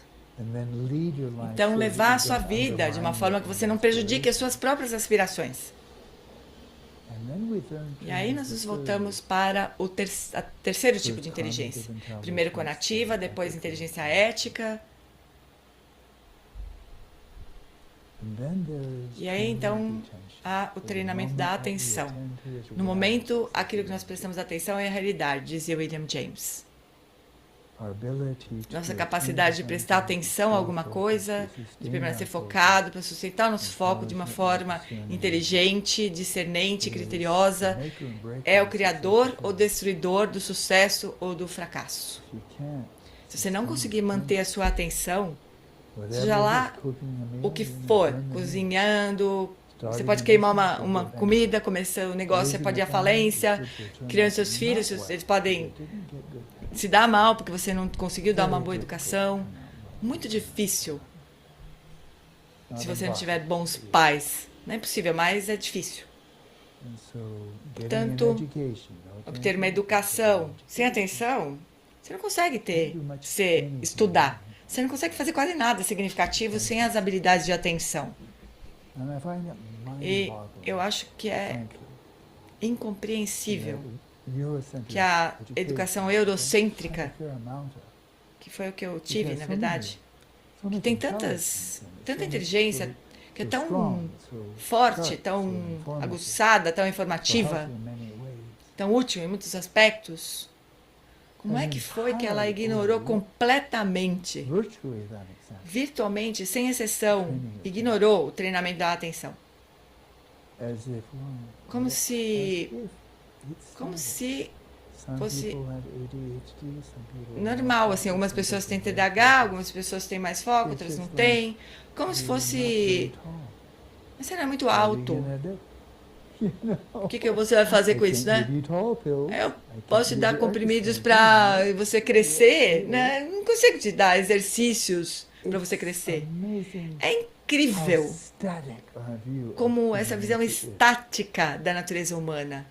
Então, levar a sua vida de uma forma que você não prejudique as suas próprias aspirações. E aí nós nos voltamos para o terceiro tipo de inteligência. Primeiro cognitiva, depois inteligência ética. E aí então há o treinamento da atenção. No momento, aquilo que nós prestamos atenção é a realidade, dizia William James. Nossa capacidade de prestar atenção a alguma coisa, de permanecer focado, para sustentar o nosso foco de uma forma inteligente, discernente, criteriosa, é o criador ou destruidor do sucesso ou do fracasso. Se você não conseguir manter a sua atenção, seja lá o que for, cozinhando, você pode queimar uma comida, começar um negócio, você pode ir à falência, criando seus filhos, eles podem se dar mal porque você não conseguiu dar uma boa educação. Muito difícil se você não tiver bons pais. Não é impossível, mas é difícil. Portanto, obter uma educação sem atenção, você não consegue estudar. Você não consegue fazer quase nada significativo sem as habilidades de atenção. E eu acho que é incompreensível que a educação eurocêntrica, que foi o que eu tive, na verdade, que tem tanta inteligência, que é tão forte, tão aguçada, tão informativa, tão útil em muitos aspectos. Como é que foi que ela ignorou completamente, virtualmente, sem exceção, ignorou o treinamento da atenção? Como se fosse normal, assim, algumas pessoas têm TDAH, algumas pessoas têm mais foco, outras não têm. Como se fosse... Mas será muito alto. O que você vai fazer com isso, né? Eu posso te dar comprimidos para você crescer, né? Não consigo te dar exercícios para você crescer. É incrível como essa visão estática da natureza humana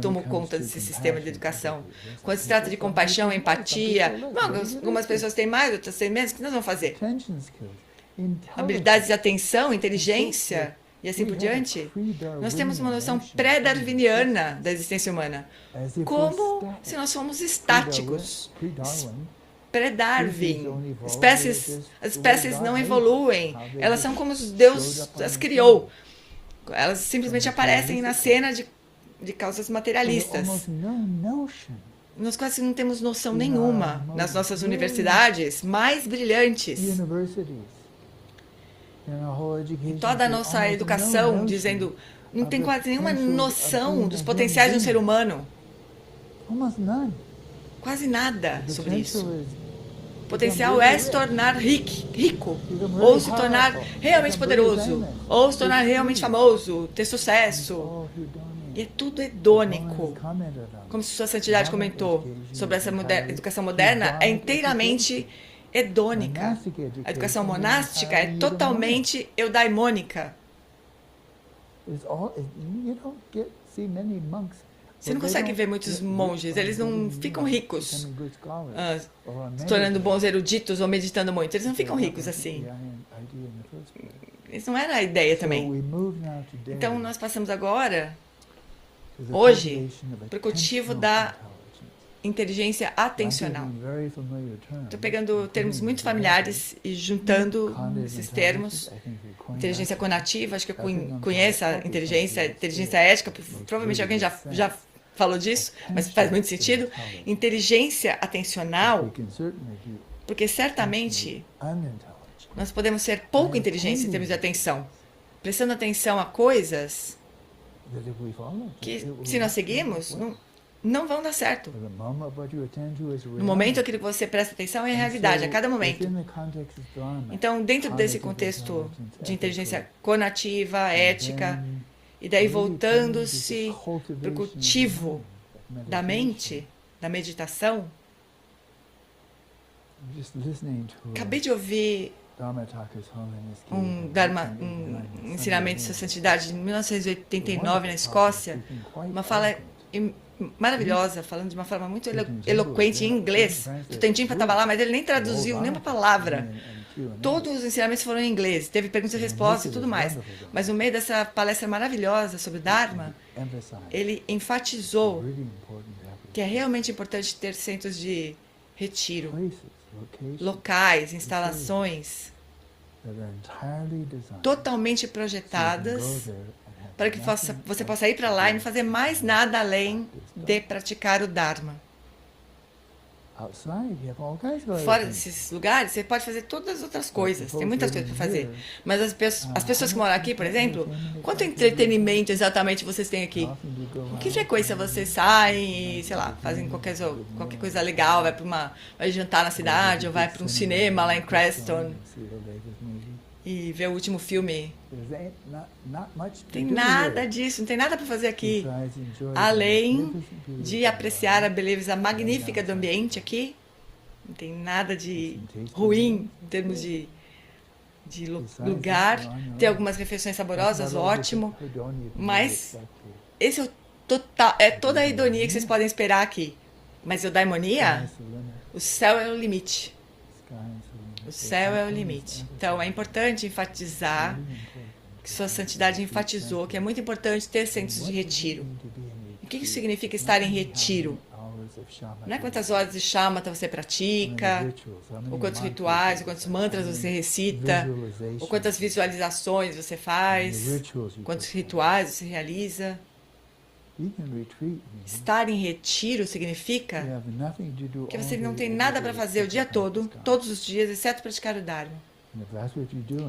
tomou conta desse sistema de educação. Quando se trata de compaixão, empatia, algumas pessoas têm mais, outras têm menos, o que nós vamos fazer? Habilidades de atenção, inteligência e assim por diante. Nós temos uma noção pré-darwiniana da existência humana, como se nós fôssemos estáticos. Pré-Darwin. As espécies não evoluem. Elas são como Deus as criou. Elas simplesmente aparecem na cena de causas materialistas. Nós quase não temos noção nenhuma nas nossas universidades mais brilhantes. Em toda a nossa educação, dizendo, não tem quase nenhuma noção dos potenciais de um ser humano. Quase nada sobre isso. O potencial é se tornar rico, ou se tornar realmente poderoso, ou se tornar realmente famoso, ter sucesso. E é tudo hedônico. Como Sua Santidade comentou sobre essa educação moderna, é inteiramente hedônica. A educação monástica é totalmente eudaimônica. Você não consegue ver muitos monges, eles não ficam ricos, se tornando bons eruditos ou meditando muito. Eles não ficam ricos assim. Isso não era a ideia também. Então, nós passamos agora, hoje, para o cultivo da inteligência atencional. Estou pegando termos muito familiares e juntando esses termos. Inteligência conativa, acho que eu conheço a inteligência ética, provavelmente alguém já falou disso, mas faz muito sentido. Inteligência atencional, porque certamente nós podemos ser pouco inteligentes em termos de atenção, prestando atenção a coisas que, se nós seguirmos, não vão dar certo. No momento aquilo que você presta atenção é a realidade, a cada momento. Então, dentro desse contexto de inteligência conativa, ética, e daí voltando-se para o cultivo da mente, da meditação, acabei de ouvir um ensinamento de sua santidade de 1989 na Escócia, uma fala maravilhosa, falando de uma forma muito eloquente em inglês. O Tendimpa estava lá, mas ele nem traduziu nenhuma palavra. Todos os ensinamentos foram em inglês, teve perguntas e respostas e tudo mais. Mas no meio dessa palestra maravilhosa sobre o Dharma, ele enfatizou que é realmente importante ter centros de retiro, locais, instalações totalmente projetadas para que você possa ir para lá e não fazer mais nada além de praticar o Dharma. Fora desses lugares, você pode fazer todas as outras coisas. Tem muitas coisas para fazer. Mas as pessoas que moram aqui, por exemplo, quanto entretenimento exatamente vocês têm aqui? Com que frequência vocês saem e, sei lá, fazem qualquer coisa legal, vai jantar na cidade, ou vai para um cinema lá em Creston e ver o último filme? Tem nada disso, não tem nada para fazer aqui, além de apreciar a beleza magnífica do ambiente aqui. Não tem nada de ruim em termos de lugar. Tem algumas refeições saborosas, ótimo, mas esse é toda a hedonia que vocês podem esperar aqui. Mas o daimonia, o céu é o limite. O céu é o limite. Então, é importante enfatizar, que Sua Santidade enfatizou, que é muito importante ter centros de retiro. O que isso significa estar em retiro? Não é quantas horas de shamatha você pratica, ou quantos rituais, ou quantos mantras você recita, ou quantas visualizações você faz, quantos rituais você realiza. Estar em retiro significa que você não tem nada para fazer o dia todo, todos os dias, exceto praticar o Dharma.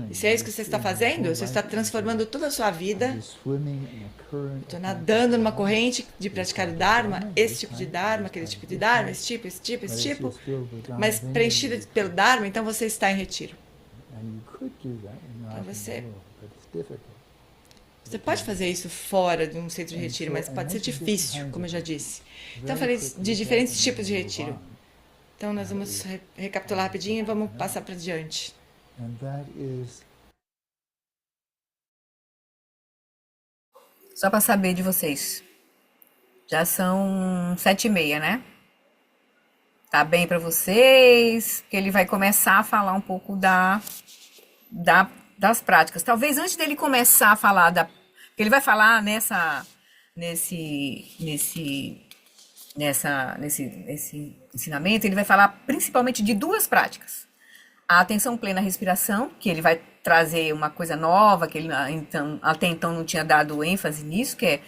E se é isso que você está fazendo, você está transformando toda a sua vida. Estou nadando numa corrente de praticar o Dharma, esse tipo de Dharma, aquele tipo de Dharma, esse tipo, mas preenchida pelo Dharma, então você está em retiro. Então você pode fazer isso fora de um centro de retiro, mas pode ser difícil, como eu já disse. Então, eu falei de diferentes tipos de retiro. Então, nós vamos recapitular rapidinho e vamos passar para diante. Só para saber de vocês, já são 7h30, né? Tá bem para vocês? Que ele vai começar a falar um pouco das práticas. Talvez antes dele começar a falar ele vai falar nesse ensinamento, ele vai falar principalmente de duas práticas. A atenção plena à respiração, que ele vai trazer uma coisa nova, que ele até então não tinha dado ênfase nisso, que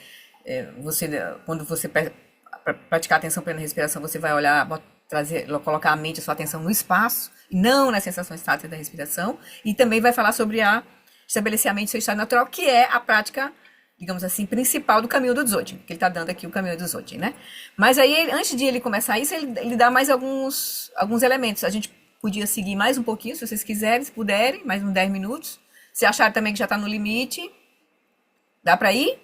quando você praticar a atenção plena à respiração, você vai olhar, colocar a mente, a sua atenção no espaço, e não na sensação estática da respiração. E também vai falar sobre estabelecer a mente no seu estado natural, que é a prática, digamos assim, principal do caminho do Dzogchen, que ele está dando aqui o caminho do Dzogchen, né? Mas aí, antes de ele começar isso, ele dá mais alguns elementos. A gente podia seguir mais um pouquinho, se vocês quiserem, se puderem, mais uns 10 minutos. Se acharem também que já está no limite, dá para ir?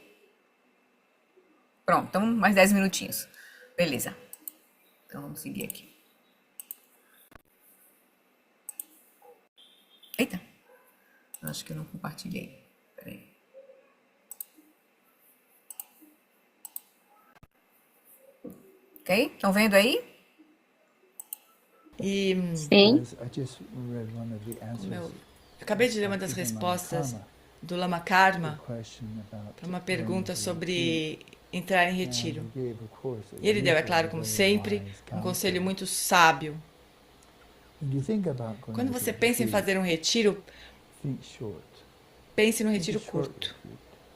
Pronto, então mais 10 minutinhos. Beleza. Então vamos seguir aqui. Eita, acho que eu não compartilhei. Peraí. Ok? Estão vendo aí? E Sim. eu acabei de ler uma das respostas do Lama Karma para uma pergunta sobre entrar em retiro. E ele deu, é claro, como sempre, um conselho muito sábio. Quando você pensa em fazer um retiro, pense num retiro curto.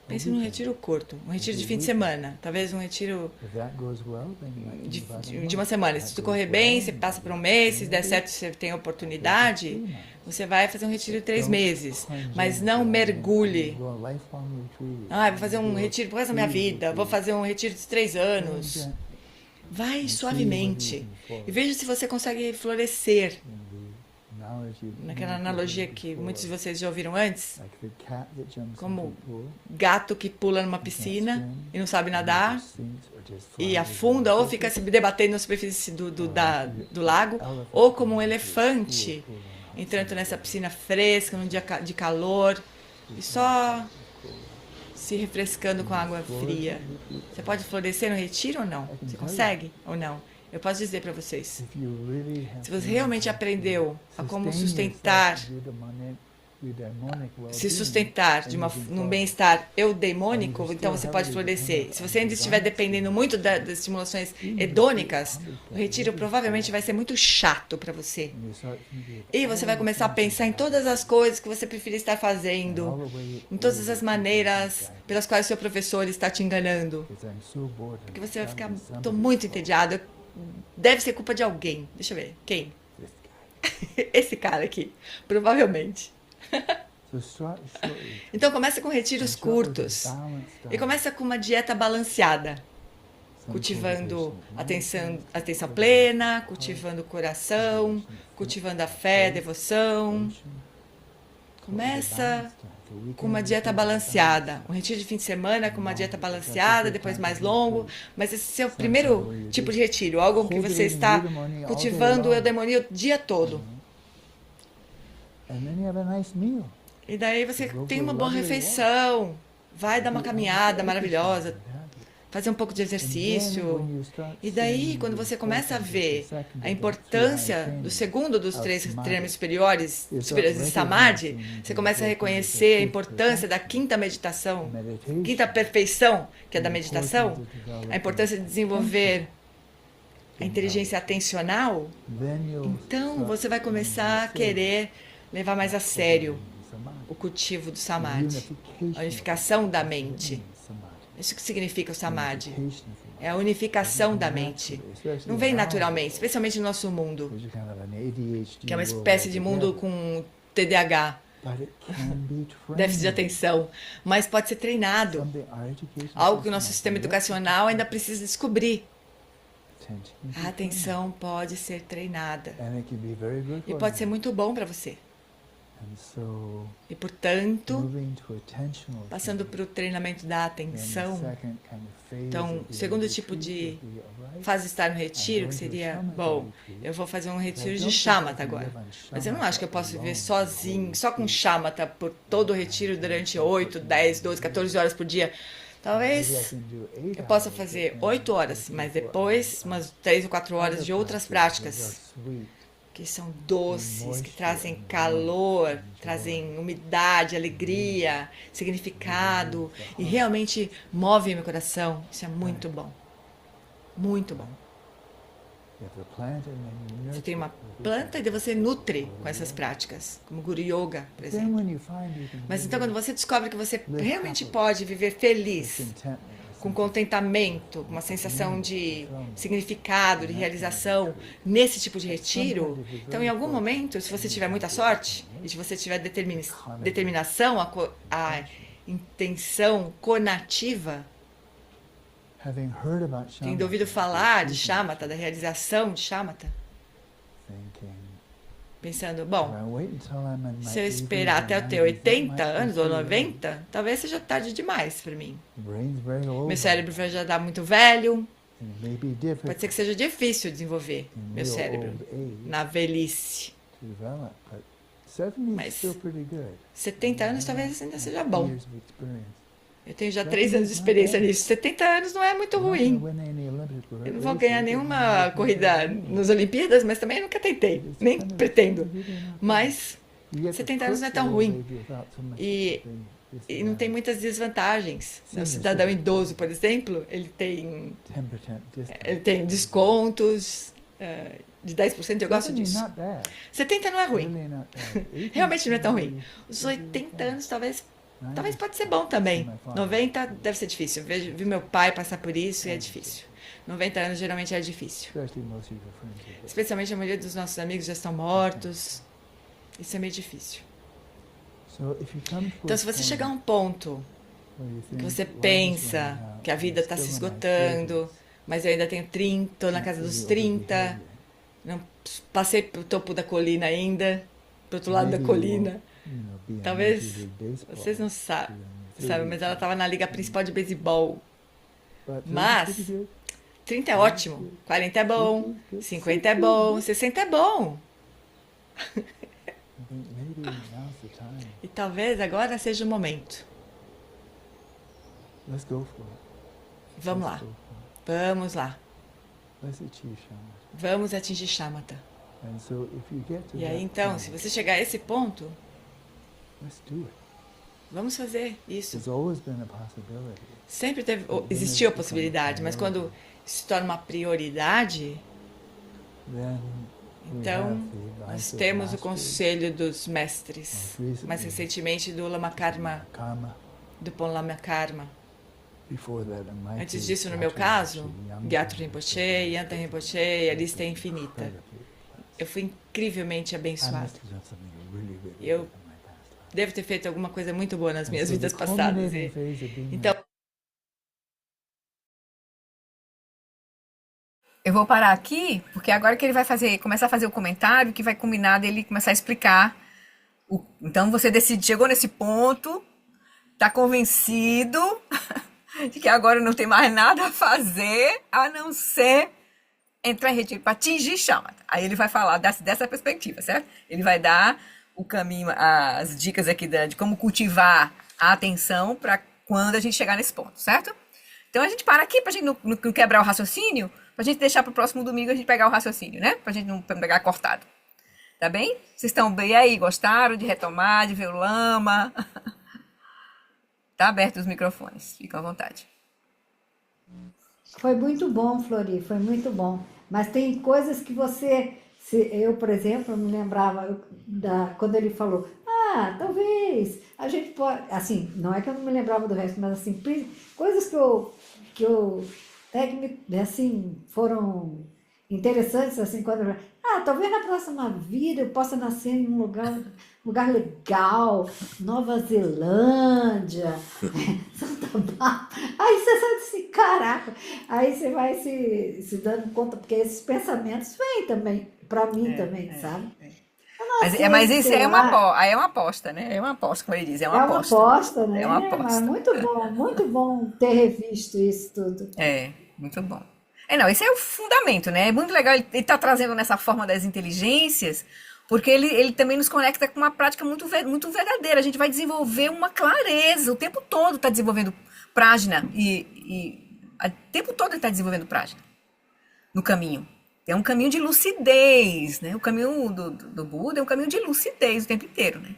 Pense num retiro curto, um retiro de fim de semana, talvez um retiro de uma semana. Se tudo correr bem, você passa por um mês, se der certo, você tem oportunidade, você vai fazer um retiro de 3 meses. Mas não mergulhe. Ah, vou fazer um retiro pro resto da minha vida, vou fazer um retiro de 3 anos. Vai suavemente e veja se você consegue florescer. Naquela analogia que muitos de vocês já ouviram antes, como gato que pula numa piscina e não sabe nadar e afunda ou fica se debatendo na superfície do lago, ou como um elefante entrando nessa piscina fresca num dia de calor e só se refrescando com água fria. Você pode florescer no retiro ou não? Você consegue ou não? Eu posso dizer para vocês, se você realmente aprendeu a como sustentar, se sustentar num bem-estar eudemônico, então você pode florescer. Se você ainda estiver dependendo muito das estimulações hedônicas, o retiro provavelmente vai ser muito chato para você. E você vai começar a pensar em todas as coisas que você preferia estar fazendo, em todas as maneiras pelas quais o seu professor está te enganando. Porque você vai ficar, estou muito entediado. Deve ser culpa de alguém. Deixa eu ver. Quem? Esse cara aqui. Provavelmente. Então começa com retiros curtos. E começa com uma dieta balanceada. Cultivando atenção plena, cultivando o coração, cultivando a fé, a devoção. Começa com uma dieta balanceada. Um retiro de fim de semana com uma dieta balanceada, depois mais longo. Mas esse é o primeiro tipo de retiro, algo que você está cultivando o eudemonia o dia todo. E daí você tem uma boa refeição, vai dar uma caminhada maravilhosa, fazer um pouco de exercício. E daí, quando você começa a ver a importância do segundo dos 3 treinamentos superiores de Samadhi, você começa a reconhecer a importância da quinta meditação, quinta perfeição, que é da meditação, a importância de desenvolver a inteligência atencional. Então, você vai começar a querer levar mais a sério o cultivo do Samadhi, a unificação da mente. Isso que significa o Samadhi. É a unificação da mente. Não vem naturalmente, especialmente no nosso mundo, que é uma espécie de mundo com TDAH, déficit de atenção, mas pode ser treinado. Algo que o nosso sistema educacional ainda precisa descobrir. A atenção pode ser treinada. E pode ser muito bom para você. E, portanto, passando para o treinamento da atenção, então, o segundo tipo de fase de estar no retiro, que seria, bom, eu vou fazer um retiro de shamatha agora, mas eu não acho que eu posso viver sozinho, só com shamatha por todo o retiro durante 8, 10, 12, 14 horas por dia. Talvez eu possa fazer 8 horas, mas depois umas 3 ou 4 horas de outras práticas, que são doces, que trazem calor, trazem umidade, alegria, significado, e realmente movem meu coração. Isso é muito bom. Muito bom. Você tem uma planta e daí você nutre com essas práticas, como Guru Yoga, por exemplo. Mas então quando você descobre que você realmente pode viver feliz, com contentamento, uma sensação de significado, de realização nesse tipo de retiro, então em algum momento, se você tiver muita sorte e se você tiver determinação, a intenção conativa, tendo ouvido falar de shamatha, da realização de shamatha, pensando, bom, se eu esperar até eu ter 80 anos ou 90, talvez seja tarde demais para mim. Meu cérebro vai já estar muito velho. Pode ser que seja difícil desenvolver meu cérebro na velhice. Mas 70 anos talvez ainda seja bom. Eu tenho já 3 anos de experiência nisso. 70 anos não é muito ruim. Eu não vou ganhar nenhuma corrida nas Olimpíadas, mas também nunca tentei, nem pretendo. Mas 70 anos não é tão ruim. E, e não tem muitas desvantagens. O cidadão idoso, por exemplo, ele tem descontos de 10%, eu gosto disso. 70 não é ruim. Realmente não é tão ruim. Os 80 anos talvez pode ser bom também. 90 deve ser difícil. Vi meu pai passar por isso e é difícil. 90 anos geralmente é difícil. Especialmente a maioria dos nossos amigos já estão mortos. Isso é meio difícil. Então, se você chegar a um ponto que você pensa que a vida está se esgotando, mas eu ainda tenho 30, estou na casa dos 30, não passei para o topo da colina ainda, para o outro lado da colina. Talvez vocês não sabem, mas ela estava na liga principal de beisebol. Mas 30 é ótimo, 40 é bom, 50 é bom, 60 é bom. E talvez agora seja o momento. Vamos lá. Vamos lá. Vamos atingir Shamatha. E aí então, se você chegar a esse ponto, vamos fazer isso. Sempre existiu a possibilidade, mas quando se torna uma prioridade, então nós temos o conselho dos mestres, mais recentemente do Lama Karma, do Pon Lama Karma. Antes disso, no meu caso, Gyatro Rinpoche, Yanta Rinpoche, a lista é infinita. Eu fui incrivelmente abençoado. Eu devo ter feito alguma coisa muito boa nas minhas vidas passadas. Então, Eu vou parar aqui, porque agora que ele vai começar a fazer o comentário, que vai combinar dele começar a explicar. Então você chegou nesse ponto, está convencido de que agora não tem mais nada a fazer, a não ser entrar em retiro para atingir Shamatha. Aí ele vai falar dessa perspectiva, certo? Ele vai dar o caminho, as dicas aqui de como cultivar a atenção para quando a gente chegar nesse ponto, certo? Então a gente para aqui para a gente não quebrar o raciocínio, para a gente deixar para o próximo domingo a gente pegar o raciocínio, né? Para a gente não pegar cortado. Tá bem? Vocês estão bem aí? Gostaram de retomar, de ver o lama? Tá aberto os microfones, fiquem à vontade. Foi muito bom, Flori, foi muito bom. Mas tem coisas que eu, por exemplo, me lembrava quando ele falou, talvez a gente pode, assim, não é que eu não me lembrava do resto, mas assim, coisas que eu até que assim, foram interessantes, assim, quando eu, talvez na próxima vida eu possa nascer em um lugar legal, Nova Zelândia, Santa Bárbara. Aí você sabe assim, caraca, aí você vai se dando conta, porque esses pensamentos vêm também, para mim também, sabe? Mas isso é uma aposta, né? É uma aposta, como ele diz, é uma aposta. É uma aposta, né? É uma aposta. Mas muito bom ter revisto isso tudo. Muito bom. Não, esse é o fundamento, né? É muito legal ele tá trazendo nessa forma das inteligências, porque ele também nos conecta com uma prática muito, muito verdadeira. A gente vai desenvolver uma clareza, o tempo todo está desenvolvendo prajna, o tempo todo ele está desenvolvendo prajna no caminho. É um caminho de lucidez, né? O caminho do Buda é um caminho de lucidez o tempo inteiro, né?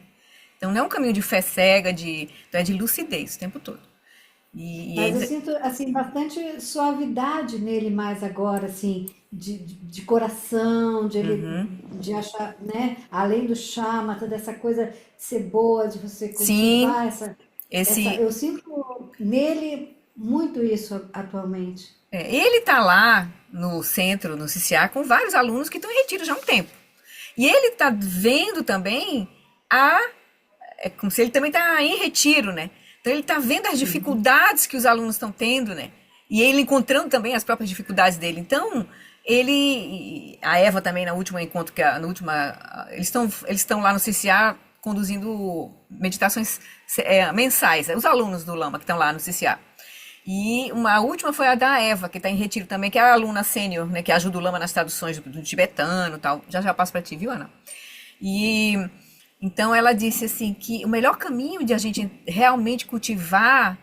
Então não é um caminho de fé cega, então é de lucidez o tempo todo. Mas eu sinto assim, bastante suavidade nele mais agora, assim, de coração, de achar, né? Além do Shamatha, dessa coisa de ser boa, de você cultivar eu sinto nele muito isso atualmente. Ele está lá no centro, no CCA, com vários alunos que estão em retiro já há um tempo. E ele está vendo também é como se ele também está em retiro, né? Então ele está vendo as dificuldades que os alunos estão tendo, né? E ele encontrando também as próprias dificuldades dele. Então, a Eva também, no último encontro, eles estão lá no CCA conduzindo meditações mensais, os alunos do Lama que estão lá no CCA. E a última foi a da Eva, que está em retiro também, que é a aluna sênior, né, que ajuda o Lama nas traduções do tibetano e tal. Já passo para ti, viu, Ana? Então ela disse assim que o melhor caminho de a gente realmente cultivar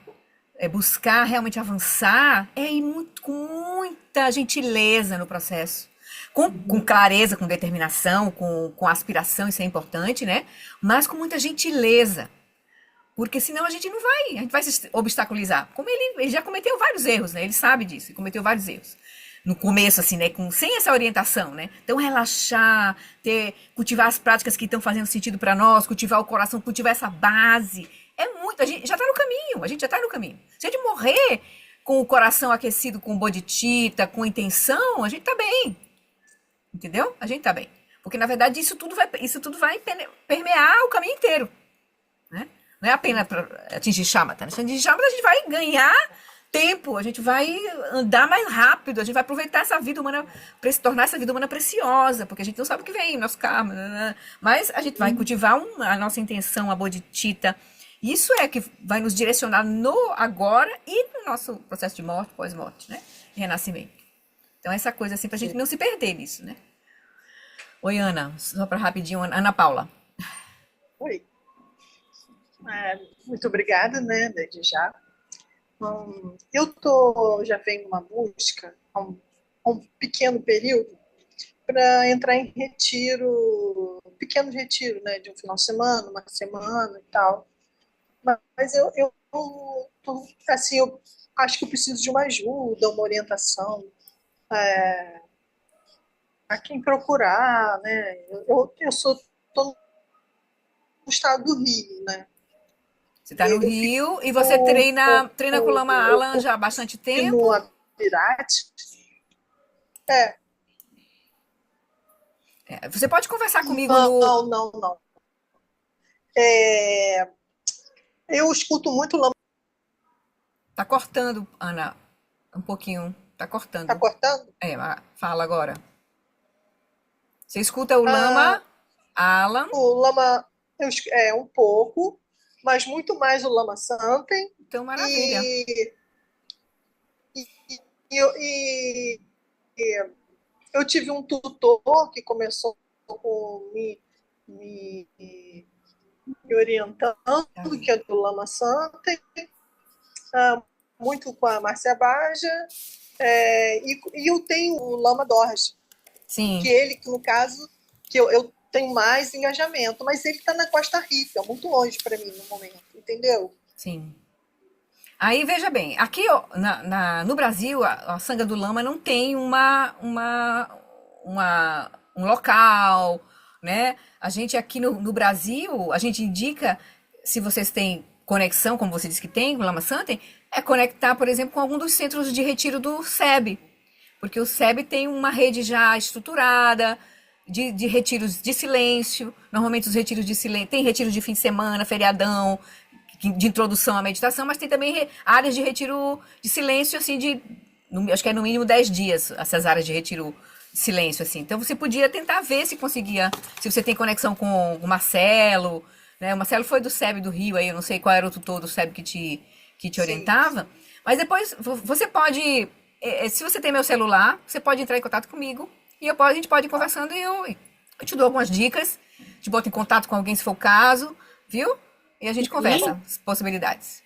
buscar realmente avançar é ir com muita gentileza no processo. Com clareza, com determinação, com aspiração, isso é importante, né? Mas com muita gentileza. Porque senão a gente não vai, a gente vai se obstaculizar. Como ele já cometeu vários erros, né? Ele sabe disso, ele cometeu vários erros. No começo, assim, né? Sem essa orientação, né? Então, relaxar, cultivar as práticas que estão fazendo sentido para nós, cultivar o coração, cultivar essa base. É muito, a gente já está no caminho, a gente já está no caminho. Se a gente morrer com o coração aquecido com bodhicitta, com intenção, a gente está bem. Entendeu? A gente está bem. Porque, na verdade, isso tudo vai permear o caminho inteiro. Né? Não é apenas para atingir shamatha. Se atingir shamatha, a gente vai ganhar tempo, a gente vai andar mais rápido, a gente vai aproveitar essa vida humana para se tornar essa vida humana preciosa, porque a gente não sabe o que vem, nosso karma. Mas a gente vai cultivar a nossa intenção, a bodhicitta. Isso é que vai nos direcionar no agora e no nosso processo de morte, pós-morte, né? E renascimento. Então, essa coisa assim, pra gente não se perder nisso, né? Oi, Ana, só para rapidinho, Ana Paula. Oi. Muito obrigada, né, desde já. Já venho numa busca há um pequeno período para entrar em retiro, pequeno retiro, né, de um final de semana, uma semana e tal. Mas assim, eu acho que eu preciso de uma ajuda, uma orientação, a quem procurar, né? Tô no estado do Rio, né? Você está no Rio e você treina com o Lama Alan já há bastante tempo? No Abirate. Você pode conversar comigo Não. Eu escuto muito Lama. Tá cortando, Ana, um pouquinho. Tá cortando. Tá cortando? Fala agora. Você escuta o Lama Alan? O Lama, um pouco, mas muito mais o Lama Santen. Então, maravilha. E eu tive um tutor que começou me orientando, que é do Lama Santen, muito com a Márcia Baja, e eu tenho o Lama Dorje. Sim. Que ele, no caso, que eu tenho mais engajamento, mas ele está na Costa Rica, muito longe para mim no momento, entendeu? Sim. Aí, veja bem, aqui no Brasil, a Sangha do Lama não tem um local, né? A gente aqui no Brasil, a gente indica, se vocês têm conexão, como você disse que tem, com o Lama Santen, é conectar, por exemplo, com algum dos centros de retiro do SEB, porque o SEB tem uma rede já estruturada de retiros de silêncio. Normalmente os retiros de silêncio, tem retiros de fim de semana, feriadão, de introdução à meditação, mas tem também áreas de retiro de silêncio, assim, acho que é no mínimo 10 dias, essas áreas de retiro de silêncio, assim. Então você podia tentar ver se conseguia, se você tem conexão com o Marcelo, né? O Marcelo foi do SEB do Rio, aí eu não sei qual era o tutor do SEB que te orientava, mas depois você pode, se você tem meu celular, você pode entrar em contato comigo e a gente pode ir conversando e eu te dou algumas dicas, te boto em contato com alguém se for o caso, viu? E a gente conversa as possibilidades.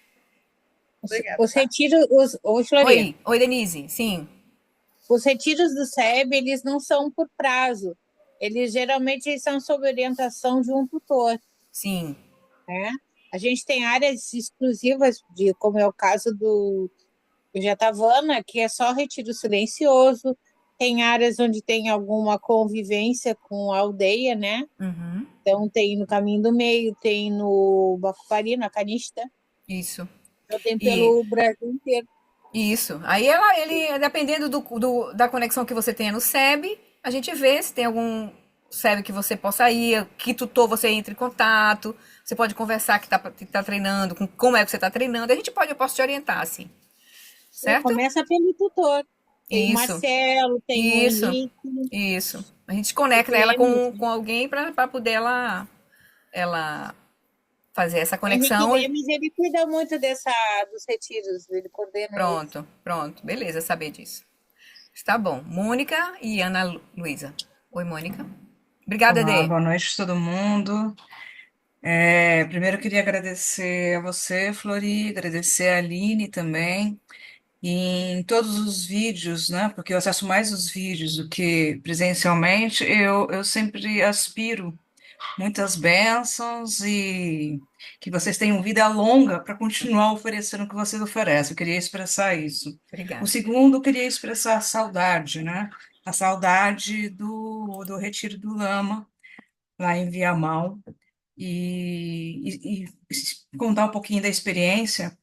Os retiros, Oi, Denise, sim. Os retiros do SEB, eles não são por prazo. Eles geralmente são sob orientação de um tutor. Sim. Né? A gente tem áreas exclusivas, como é o caso do Jetavana, que é só retiro silencioso. Tem áreas onde tem alguma convivência com a aldeia, né? Uhum. Então, tem no Caminho do Meio, tem no Bafupari, na Canista. Isso. Então, tem pelo Brasil inteiro. Isso. Aí ele dependendo da conexão que você tenha no SEB, a gente vê se tem algum SEB que você possa ir, que tutor você entra em contato, você pode conversar que tá treinando, com como é que você está treinando, eu posso te orientar, assim. Certo? Começa pelo tutor. Tem isso. O Marcelo, tem isso. o Henrique. Isso. A gente conecta ela com alguém para poder ela fazer essa conexão. O Henrique Lemes, ele cuida muito dos retiros, ele coordena isso. Pronto. Beleza, saber disso. Está bom. Mônica e Ana Luísa. Oi, Mônica. Obrigada, Olá, Dê. boa noite a todo mundo. Primeiro eu queria agradecer a você, Flori, agradecer a Aline também. E em todos os vídeos, né? Porque eu acesso mais os vídeos do que presencialmente, eu sempre aspiro muitas bênçãos e que vocês tenham vida longa para continuar oferecendo o que vocês oferecem. Eu queria expressar isso. O Obrigada. segundo, eu queria expressar a saudade, né? A saudade do Retiro do Lama, lá em Viamão, e contar um pouquinho da experiência,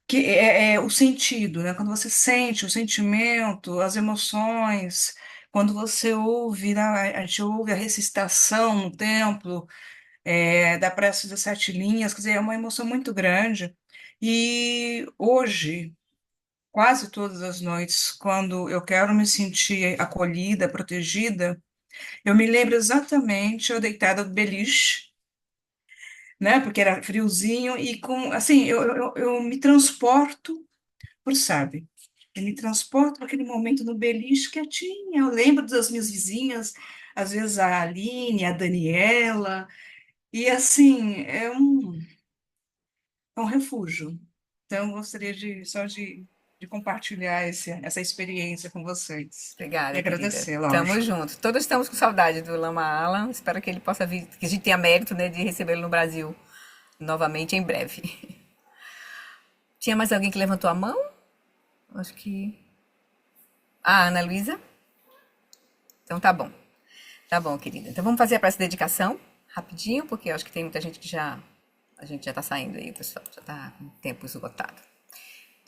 que é o sentido, né? Quando você sente o sentimento, as emoções, quando você ouve, né? A gente ouve a recitação no templo, da prece das sete linhas, quer dizer, é uma emoção muito grande. E hoje, quase todas as noites, quando eu quero me sentir acolhida, protegida, eu me lembro exatamente eu deitada no beliche, né? Porque era friozinho e com, assim, eu me transporto por, sabe? Eu me transporto para aquele momento no beliche quietinha. Eu lembro das minhas vizinhas, às vezes a Aline, a Daniela, e assim, é um refúgio. Então, eu gostaria de compartilhar essa experiência com vocês. E Obrigada, querida. agradecer, Tamo lógico. junto. Todos estamos com saudade do Lama Alan. Espero que ele possa vir, que a gente tenha mérito, né, de recebê-lo no Brasil novamente em breve. Tinha mais alguém que levantou a mão? Acho que. Ah, Ana Luísa? Então tá bom. Tá bom, querida. Então vamos fazer a prece de dedicação rapidinho, porque eu acho que tem muita gente que já. A gente já tá saindo aí, pessoal. Já tá com o tempo esgotado.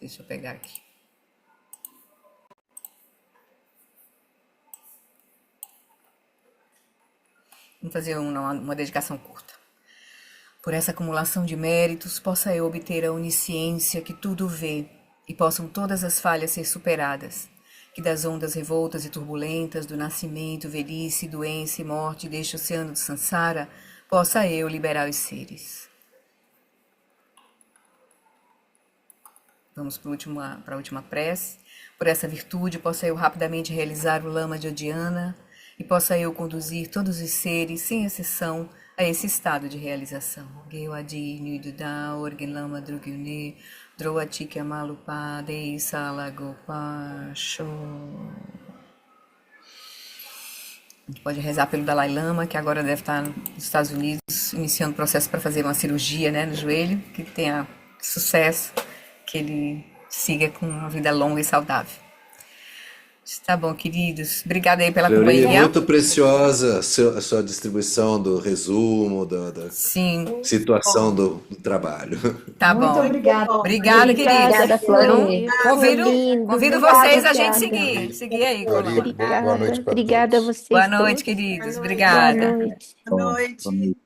Deixa eu pegar aqui. Vamos fazer uma dedicação curta. Por essa acumulação de méritos, possa eu obter a onisciência que tudo vê, e possam todas as falhas ser superadas, que das ondas revoltas e turbulentas do nascimento, velhice, doença e morte deste oceano do Sansara, possa eu liberar os seres. Vamos para a última prece. Por essa virtude, possa eu rapidamente realizar o Lama de Odiana e possa eu conduzir todos os seres, sem exceção, a esse estado de realização. Geuadi Nidudá, Orgen Lama Drugyune, Droatika Malupa, Deisa Lagopa, Show. A gente pode rezar pelo Dalai Lama, que agora deve estar nos Estados Unidos, iniciando o processo para fazer uma cirurgia, né, no joelho, que tenha sucesso, que ele siga com uma vida longa e saudável. Tá bom, queridos. Obrigada aí pela Fleury, companhia. muito preciosa a sua distribuição do resumo, da Sim, situação do trabalho. tá Muito bom. obrigada. Obrigada, Obrigada, queridos. Flori. Então, Foi lindo. convido Obrigada, vocês a gente obrigada. seguir aí com o Fleury, Lama. boa noite Obrigada. para Obrigada a todos. vocês Boa noite, todos. queridos. Boa Obrigada. noite. Boa noite.